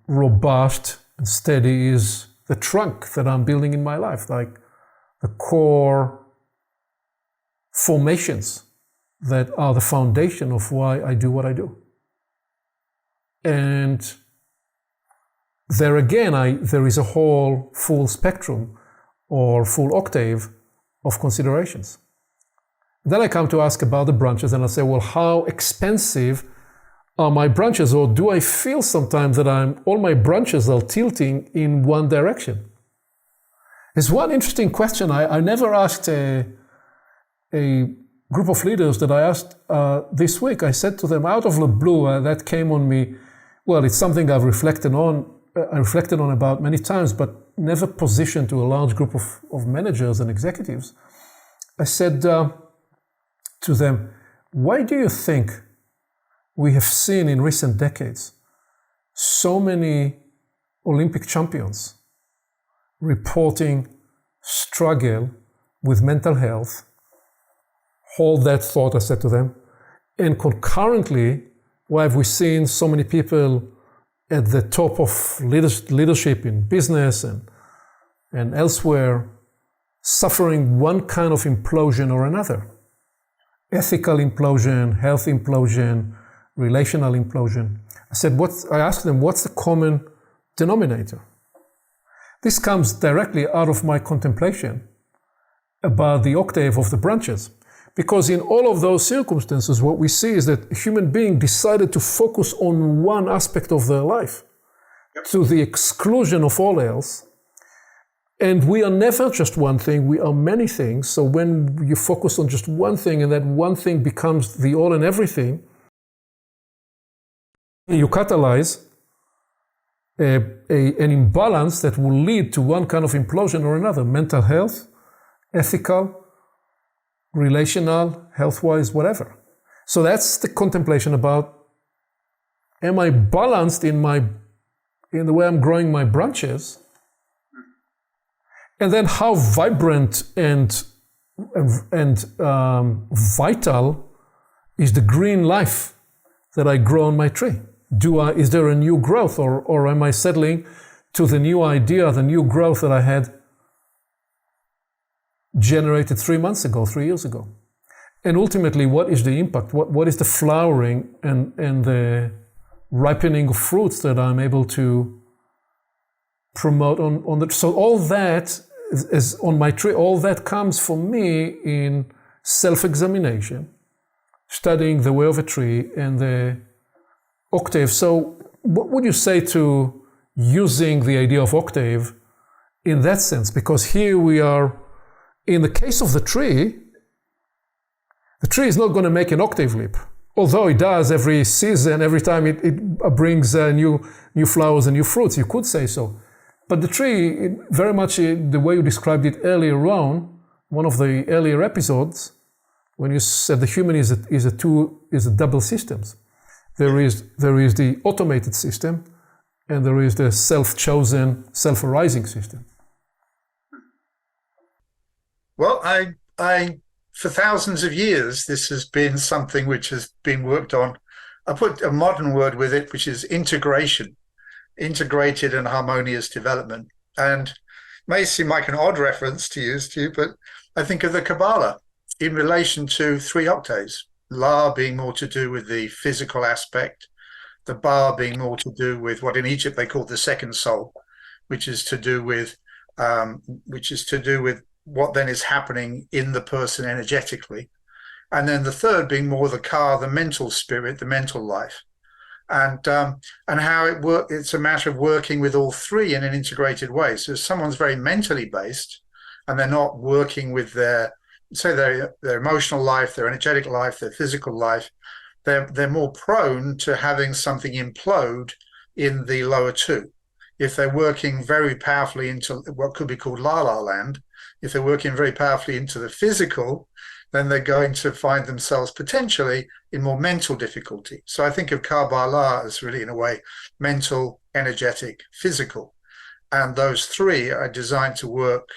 robust and steady is the trunk that I'm building in my life, like the core formations that are the foundation of why I do what I do. And there again, there is a whole full spectrum or full octave of considerations. Then I come to ask about the branches, and I say, well, how expensive are my branches? Or do I feel sometimes that all my branches are tilting in one direction? There's one interesting question I never asked a group of leaders that I asked this week. I said to them, out of the blue, that came on me. Well, it's something I've reflected on about many times, but never positioned to a large group of managers and executives. I said to them, why do you think we have seen in recent decades so many Olympic champions reporting struggle with mental health? Hold that thought, I said to them. And concurrently, why have we seen so many people at the top of leadership in business and elsewhere suffering one kind of implosion or another? Ethical implosion, health implosion, relational implosion. I asked them, what's the common denominator? This comes directly out of my contemplation about the octave of the branches. Because in all of those circumstances, what we see is that a human being decided to focus on one aspect of their life to the exclusion of all else. And we are never just one thing, we are many things. So when you focus on just one thing and that one thing becomes the all and everything, you catalyze an imbalance that will lead to one kind of implosion or another: mental health, ethical, relational, health-wise, whatever. So that's the contemplation about, am I balanced in the way I'm growing my branches? And then how vibrant and vital is the green life that I grow on my tree? Is there a new growth, or am I settling to the new idea, the new growth that I had generated 3 months ago, 3 years ago? And ultimately, what is the impact? What is the flowering and the ripening of fruits that I'm able to promote on the... So all that is on my tree, all that comes for me in self-examination, studying the way of a tree and the octave. So what would you say to using the idea of octave in that sense? Because here we are, in the case of the tree is not going to make an octave leap, although it does every season, every time it brings new flowers and new fruits, you could say so. But the tree, very much the way you described it earlier on, one of the earlier episodes, when you said the human is a double systems. There is the automated system, and there is the self-chosen, self-arising system. Well, I for thousands of years, this has been something which has been worked on. I put a modern word with it, which is integration, integrated and harmonious development. And it may seem like an odd reference to use to you, but I think of the Kabbalah in relation to 3 octaves. La being more to do with the physical aspect, the Ba being more to do with what in Egypt they call the second soul, which is to do with what then is happening in the person energetically. And then the third being more the ka, the mental spirit, the mental life. And how it work. It's a matter of working with all three in an integrated way. So if someone's very mentally based and they're not working with their emotional life, their energetic life, their physical life, they're more prone to having something implode in the lower two. If they're working very powerfully into what could be called la land, if they're working very powerfully into the physical, then they're going to find themselves potentially in more mental difficulty. So I think of Kabbalah as really, in a way, mental, energetic, physical. And those three are designed to work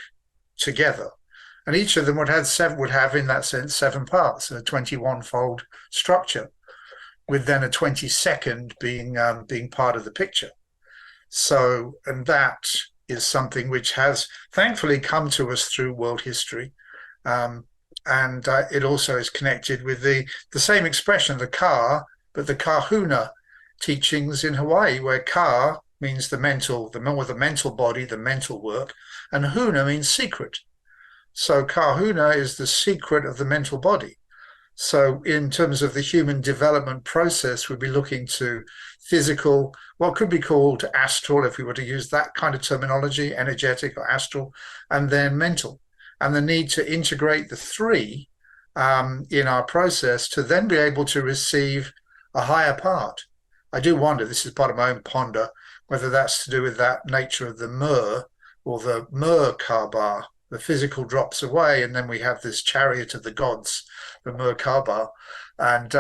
together. And each of them would have, in that sense, 7 parts, a 21-fold structure, with then a 22nd being part of the picture. So, and that is something which has thankfully come to us through world history. And it also is connected with the same expression, the ka, but the kahuna teachings in Hawaii, where ka means the mental body, the mental work, and huna means secret. So kahuna is the secret of the mental body. So in terms of the human development process, we'd be looking to physical, what could be called astral, if we were to use that kind of terminology, energetic or astral, and then mental. And the need to integrate the three in our process to then be able to receive a higher part. I do wonder, this is part of my own ponder, whether that's to do with that nature of the mer or the Merkaba. The physical drops away, and then we have this chariot of the gods, the Merkaba. And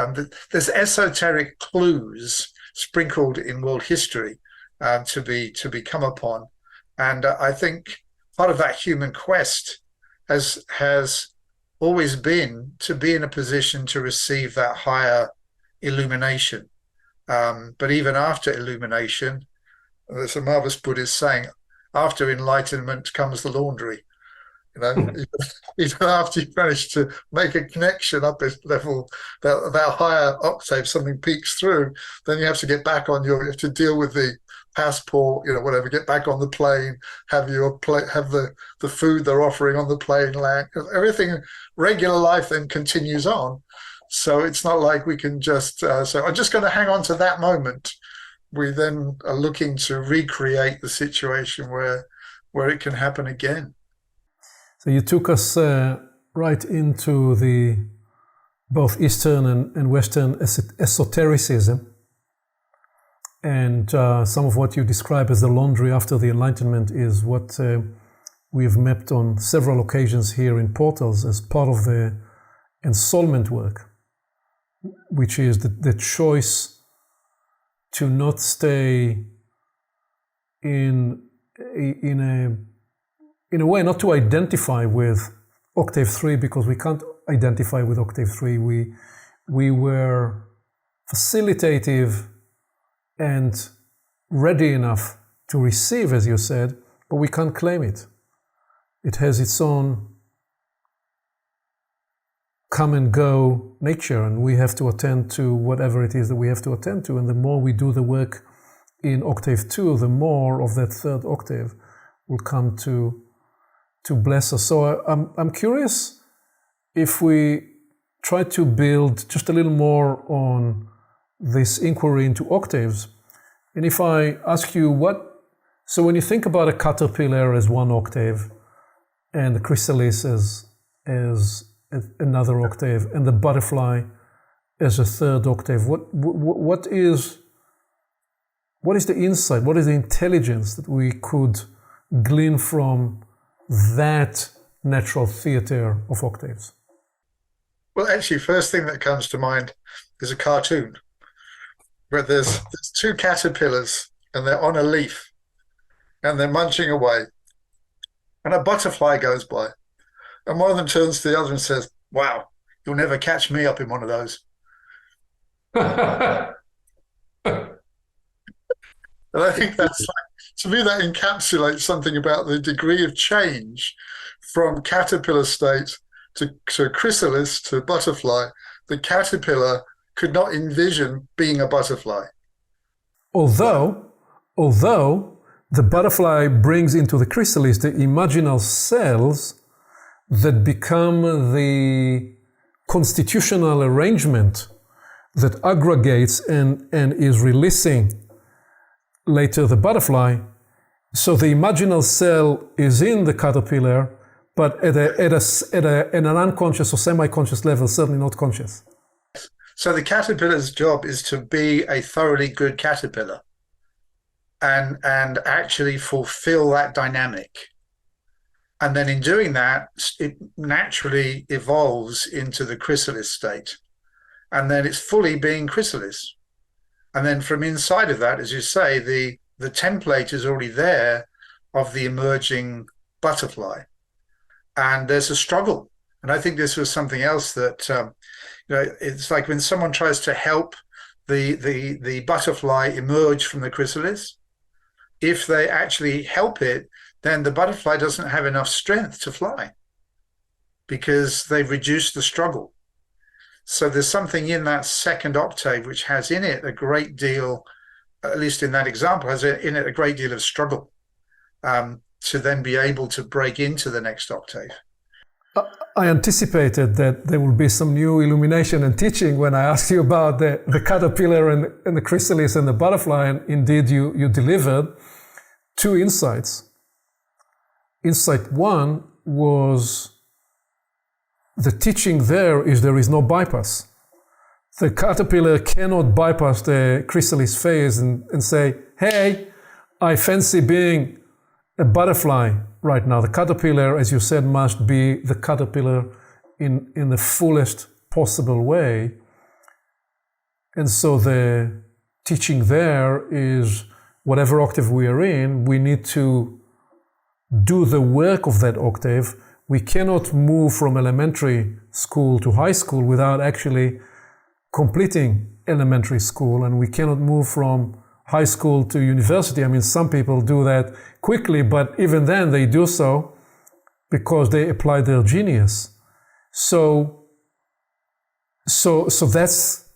there's esoteric clues sprinkled in world history to be come upon. And I think part of that human quest has always been to be in a position to receive that higher illumination. But even after illumination, there's a marvelous Buddhist saying, after enlightenment comes the laundry. You know, even after you've managed to make a connection up a level, that higher octave, something peeks through, then you have to get back on you have to deal with the passport, whatever, get back on the plane, have the food they're offering on the plane, land, everything, regular life then continues on. So it's not like we can just, so I'm just going to hang on to that moment. We then are looking to recreate the situation where it can happen again. So you took us right into the both Eastern and Western esotericism, and some of what you describe as the laundry after the Enlightenment is what we've mapped on several occasions here in Portals as part of the ensoulment work, which is the choice to not stay in a way, not to identify with Octave 3, because we can't identify with Octave 3. We were facilitative and ready enough to receive, as you said, but we can't claim it. It has its own come and go nature, and we have to attend to whatever it is that we have to attend to. And the more we do the work in Octave 2, the more of that third octave will come to bless us. So I'm curious if we try to build just a little more on this inquiry into octaves. And if I ask you so when you think about a caterpillar as one octave, and the chrysalis as another octave, and the butterfly as a third octave, what is the insight, what is the intelligence that we could glean from that natural theater of octaves? Well, actually, first thing that comes to mind is a cartoon where there's 2 caterpillars and they're on a leaf and they're munching away, and a butterfly goes by, and one of them turns to the other and says, "Wow, you'll never catch me up in one of those." And I think that's to me, that encapsulates something about the degree of change from caterpillar state to chrysalis to butterfly. The caterpillar could not envision being a butterfly. Although the butterfly brings into the chrysalis the imaginal cells that become the constitutional arrangement that aggregates and is releasing later the butterfly. So the imaginal cell is in the caterpillar, but at an unconscious or semi-conscious level, certainly not conscious. So the caterpillar's job is to be a thoroughly good caterpillar and actually fulfill that dynamic. And then in doing that, it naturally evolves into the chrysalis state. And then it's fully being chrysalis. And then from inside of that, as you say, the template is already there of the emerging butterfly. And there's a struggle. And I think this was something else that, it's like when someone tries to help the butterfly emerge from the chrysalis, if they actually help it, then the butterfly doesn't have enough strength to fly because they've reduced the struggle. So there's something in that second octave which has in it a great deal, at least in that example, has in it a great deal of struggle to then be able to break into the next octave. I anticipated that there will be some new illumination and teaching when I asked you about the caterpillar and the chrysalis and the butterfly, and indeed you delivered two insights. Insight one was the teaching there is no bypass. The caterpillar cannot bypass the chrysalis phase and say, hey, I fancy being a butterfly right now. The caterpillar, as you said, must be the caterpillar in the fullest possible way. And so the teaching there is whatever octave we are in, we need to do the work of that octave. We cannot move from elementary school to high school without actually completing elementary school, and we cannot move from high school to university. I mean, some people do that quickly, but even then they do so because they apply their genius. So that's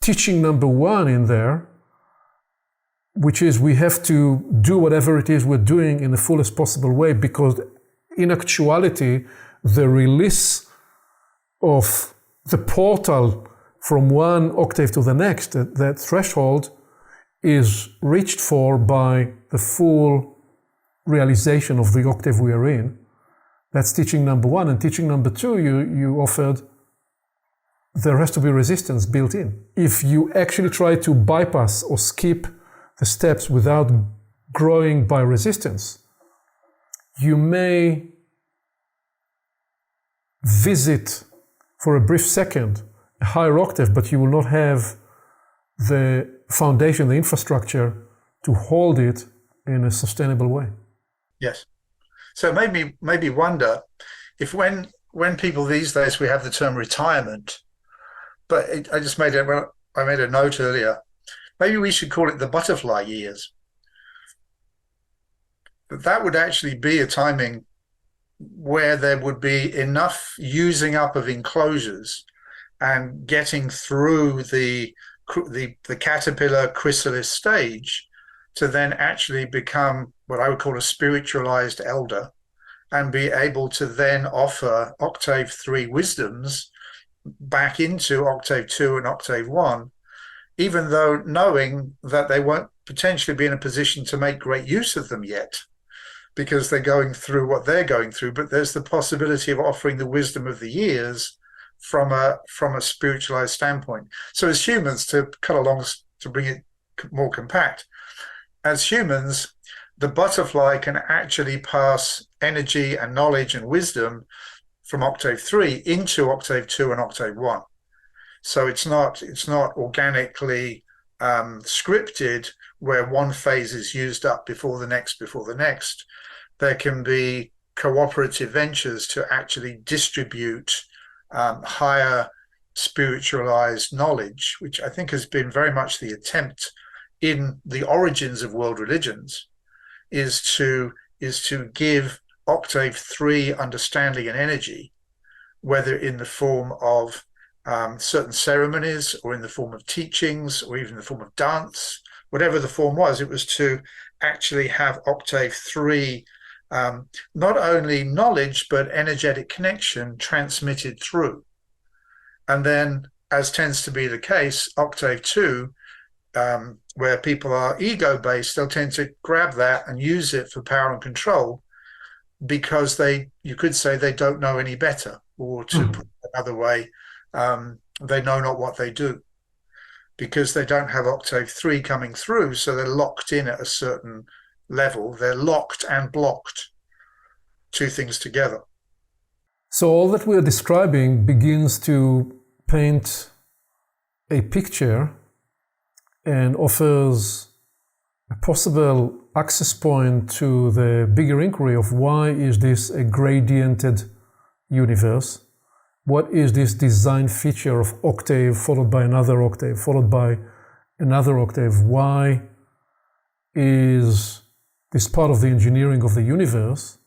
teaching number one in there, which is we have to do whatever it is we're doing in the fullest possible way, because in actuality, the release of the portal from one octave to the next, that threshold, is reached for by the full realization of the octave we are in. That's teaching number one. And teaching number two, you offered there has to be resistance built in. If you actually try to bypass or skip the steps without growing by resistance, you may visit for a brief second a higher octave, but you will not have the foundation, the infrastructure to hold it in a sustainable way. Yes. So it made me wonder if when people these days, we have the term retirement, but I made a note earlier, maybe we should call it the butterfly years. That would actually be a timing where there would be enough using up of enclosures and getting through the caterpillar chrysalis stage to then actually become what I would call a spiritualized elder and be able to then offer octave 3 wisdoms back into octave 2 and octave 1, even though knowing that they won't potentially be in a position to make great use of them yet because they're going through what they're going through, but there's the possibility of offering the wisdom of the years from a spiritualized standpoint. So as humans, to bring it more compact, as humans, the butterfly can actually pass energy and knowledge and wisdom from octave 3 into octave 2 and octave 1. So it's not organically scripted where one phase is used up before the next. There can be cooperative ventures to actually distribute higher spiritualized knowledge, which I think has been very much the attempt in the origins of world religions, is to give octave 3 understanding and energy, whether in the form of certain ceremonies or in the form of teachings or even the form of dance, whatever the form was. It was to actually have octave 3 not only knowledge, but energetic connection transmitted through. And then, as tends to be the case, Octave 2, where people are ego-based, they'll tend to grab that and use it for power and control because you could say they don't know any better, or to put it another way, they know not what they do because they don't have Octave 3 coming through, so they're locked in at a certain level. They're locked and blocked, two things together. So all that we are describing begins to paint a picture and offers a possible access point to the bigger inquiry of why is this a gradiented universe? What is this design feature of octave followed by another octave followed by another octave? Why is this part of the engineering of the universe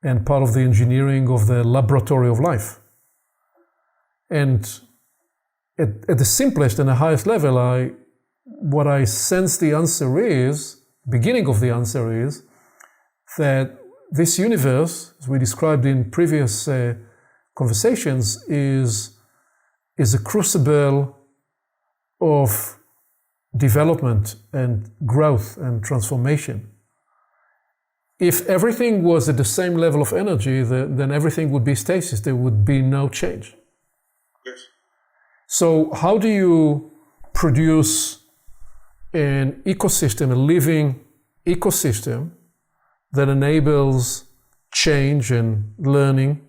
and part of the engineering of the laboratory of life? And at the simplest and the highest level, what I sense the answer is, beginning of the answer is, that this universe, as we described in previous conversations, is a crucible of development and growth and transformation. If everything was at the same level of energy, then everything would be stasis. There would be no change. Yes. So how do you produce an ecosystem, a living ecosystem that enables change and learning?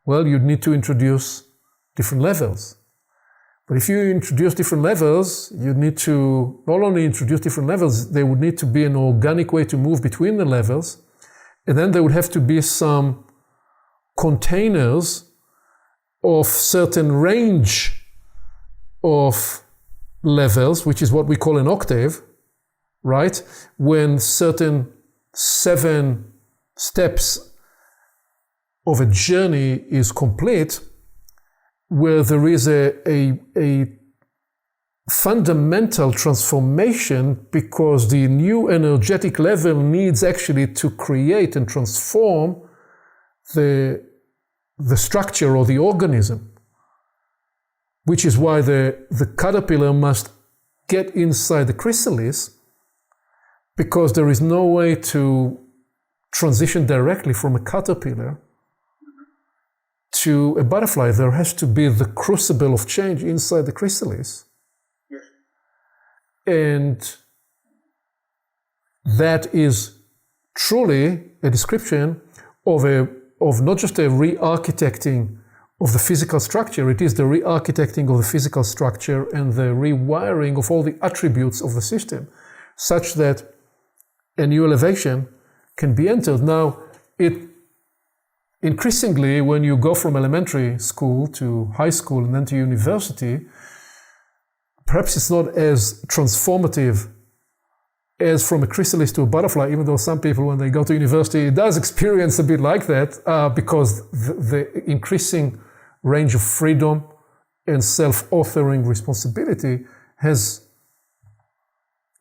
Well, you'd need to introduce different levels. But if you introduce different levels, you'd need to not only introduce different levels, there would need to be an organic way to move between the levels. And then there would have to be some containers of certain range of levels, which is what we call an octave, right? When certain 7 steps of a journey is complete, where there is a fundamental transformation because the new energetic level needs actually to create and transform the structure or the organism, which is why the caterpillar must get inside the chrysalis, because there is no way to transition directly from a caterpillar to a butterfly. There has to be the crucible of change inside the chrysalis. Yes. And that is truly a description of not just a re-architecting of the physical structure, it is the re-architecting of the physical structure and the rewiring of all the attributes of the system, such that a new elevation can be entered. Now, increasingly, when you go from elementary school to high school and then to university, perhaps it's not as transformative as from a chrysalis to a butterfly, even though some people, when they go to university, it does experience a bit like that, because the increasing range of freedom and self-authoring responsibility has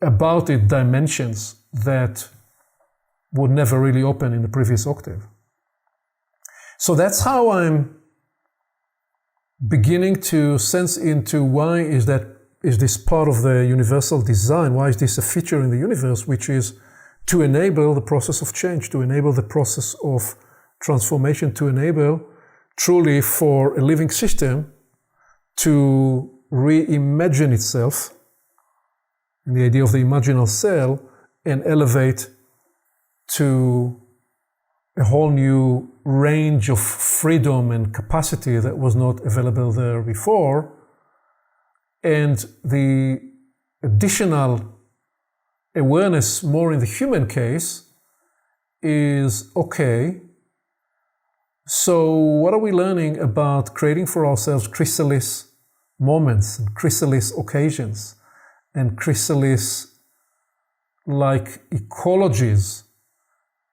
about it dimensions that would never really open in the previous octave. So that's how I'm beginning to sense into why is this part of the universal design, why is this a feature in the universe, which is to enable the process of change, to enable the process of transformation, to enable truly for a living system to reimagine itself, in the idea of the imaginal cell, and elevate to a whole new range of freedom and capacity that was not available there before. And the additional awareness, more in the human case, is okay, so what are we learning about creating for ourselves chrysalis moments, and chrysalis occasions, and chrysalis-like ecologies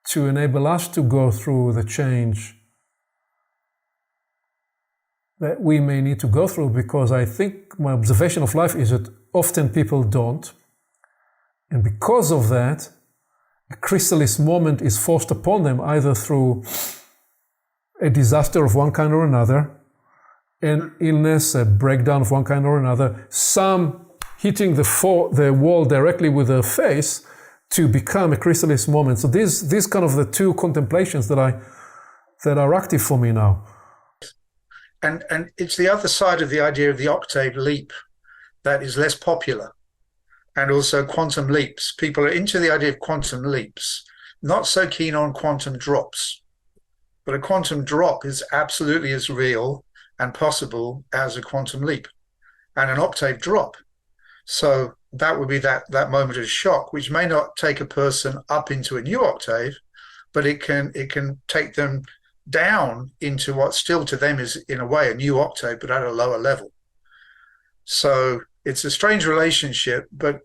to enable us to go through the change that we may need to go through? Because I think my observation of life is that often people don't. And because of that, a chrysalis moment is forced upon them either through a disaster of one kind or another, an illness, a breakdown of one kind or another, some hitting the wall directly with their face to become a chrysalis moment. So these kind of the two contemplations that are active for me now. And it's the other side of the idea of the octave leap that is less popular. And also quantum leaps. People are into the idea of quantum leaps, not so keen on quantum drops. But a quantum drop is absolutely as real and possible as a quantum leap and an octave drop. So that would be that moment of shock, which may not take a person up into a new octave, but it can take them down into what still to them is in a way a new octave, but at a lower level. So it's a strange relationship, but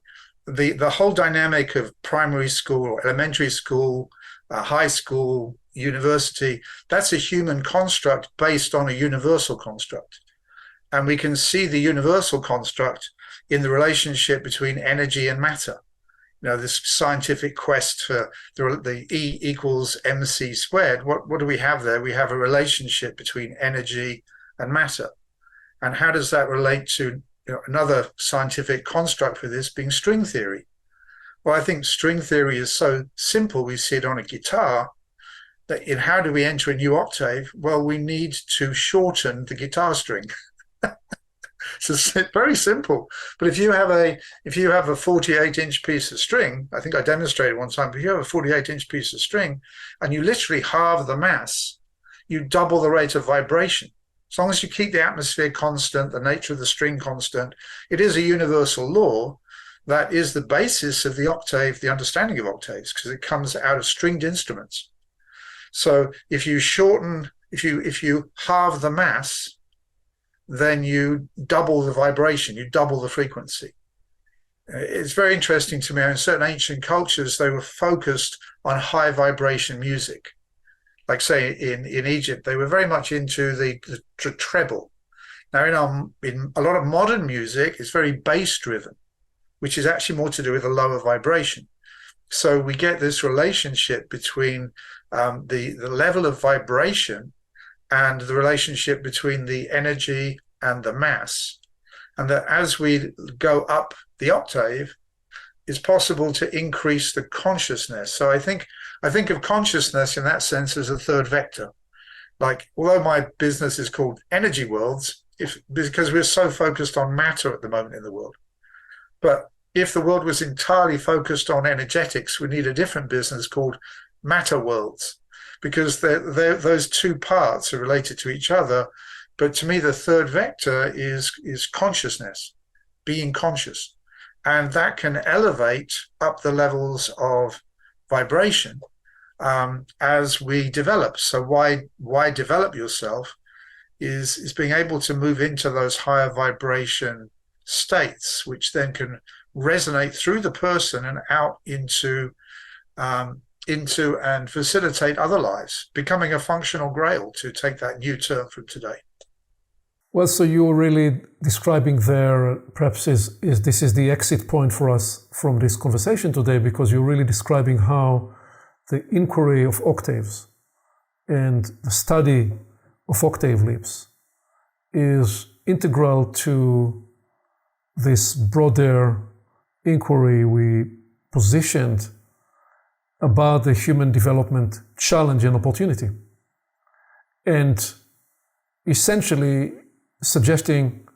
the whole dynamic of primary school or elementary school, high school, university, that's a human construct based on a universal construct. And we can see the universal construct in the relationship between energy and matter. You know, this scientific quest for the E equals mc squared. What do we have there? We have a relationship between energy and matter. And how does that relate to another scientific construct for this being string theory? Well, I think string theory is so simple. We see it on a guitar. That in how do we enter a new octave? Well, we need to shorten the guitar string. So it's very simple. But if you have a 48-inch piece of string, I think I demonstrated one time, if you have a 48-inch piece of string and you literally halve the mass, you double the rate of vibration. As long as you keep the atmosphere constant, the nature of the string constant, it is a universal law that is the basis of the octave, the understanding of octaves, because it comes out of stringed instruments. So if you shorten, if you halve the mass, then you double the vibration, you double the frequency. It's very interesting to me. In certain ancient cultures, they were focused on high vibration music. Like say in Egypt, they were very much into the treble. Now in a lot of modern music, it's very bass driven, which is actually more to do with a lower vibration. So we get this relationship between the level of vibration and the relationship between the energy and the mass. And that as we go up the octave, it's possible to increase the consciousness. So I think of consciousness in that sense as a third vector. Like, although my business is called Energy Worlds, because we're so focused on matter at the moment in the world. But if the world was entirely focused on energetics, we need a different business called Matter Worlds, because those two parts are related to each other. But to me, the third vector is consciousness, being conscious. And that can elevate up the levels of vibration as we develop. So why develop yourself is being able to move into those higher vibration states, which then can resonate through the person and out into and facilitate other lives, becoming a functional grail, to take that new term from today. Well, so you're really describing there, perhaps this is the exit point for us from this conversation today, because you're really describing how the inquiry of octaves and the study of octave leaps is integral to this broader inquiry we positioned about the human development challenge and opportunity. And essentially suggesting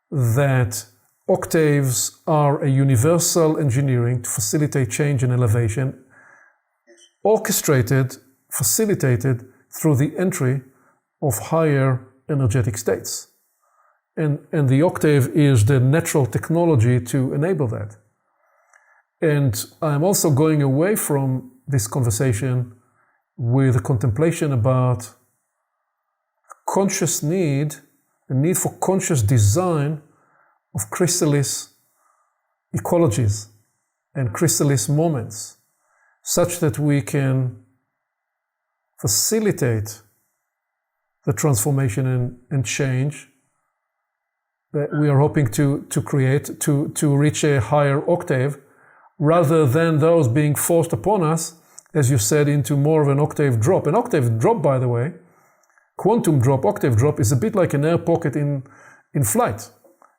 that octaves are a universal engineering to facilitate change and elevation, orchestrated, facilitated through the entry of higher energetic states. And the octave is the natural technology to enable that. And I'm also going away from this conversation with a contemplation about conscious need, the need for conscious design of chrysalis ecologies and chrysalis moments, such that we can facilitate the transformation and change that we are hoping to create, to reach a higher octave, rather than those being forced upon us, as you said, into more of an octave drop. An octave drop, by the way, quantum drop, octave drop, is a bit like an air pocket in flight.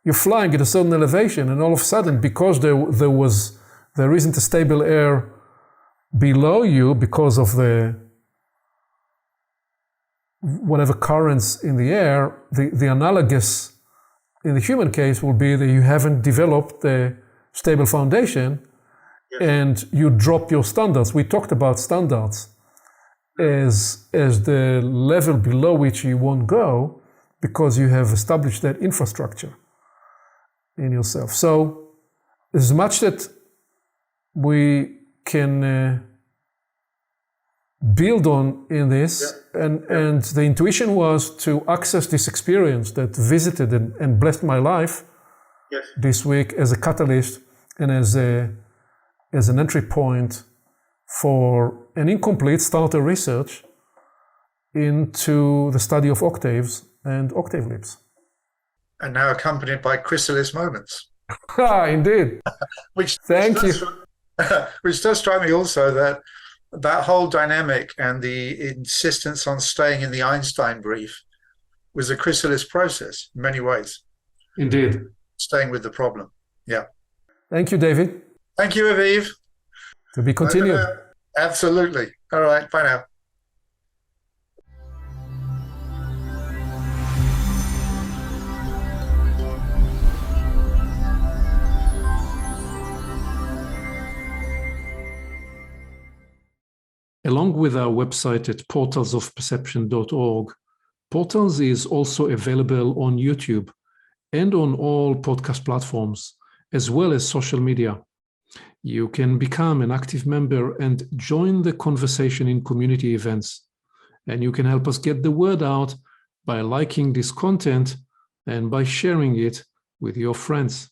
You're flying at a certain elevation, and all of a sudden, because there isn't a stable air below you because of the whatever currents in the air, the analogous in the human case will be that you haven't developed the stable foundation, and you drop your standards. We talked about standards as the level below which you won't go because you have established that infrastructure in yourself. So there's much that we can build on in this, and the intuition was to access this experience that visited and blessed my life this week as a catalyst and as an entry point for an incomplete starter research into the study of octaves and octave leaps. And now accompanied by Chrysalis moments. Indeed. Thank you. Which does strike me also that whole dynamic and the insistence on staying in the Einstein brief was a Chrysalis process in many ways. Indeed. Staying with the problem. Yeah. Thank you, David. Thank you, Aviv. To be continued. Absolutely. All right. Bye now. Along with our website at portalsofperception.org, Portals is also available on YouTube and on all podcast platforms, as well as social media. You can become an active member and join the conversation in community events. And you can help us get the word out by liking this content and by sharing it with your friends.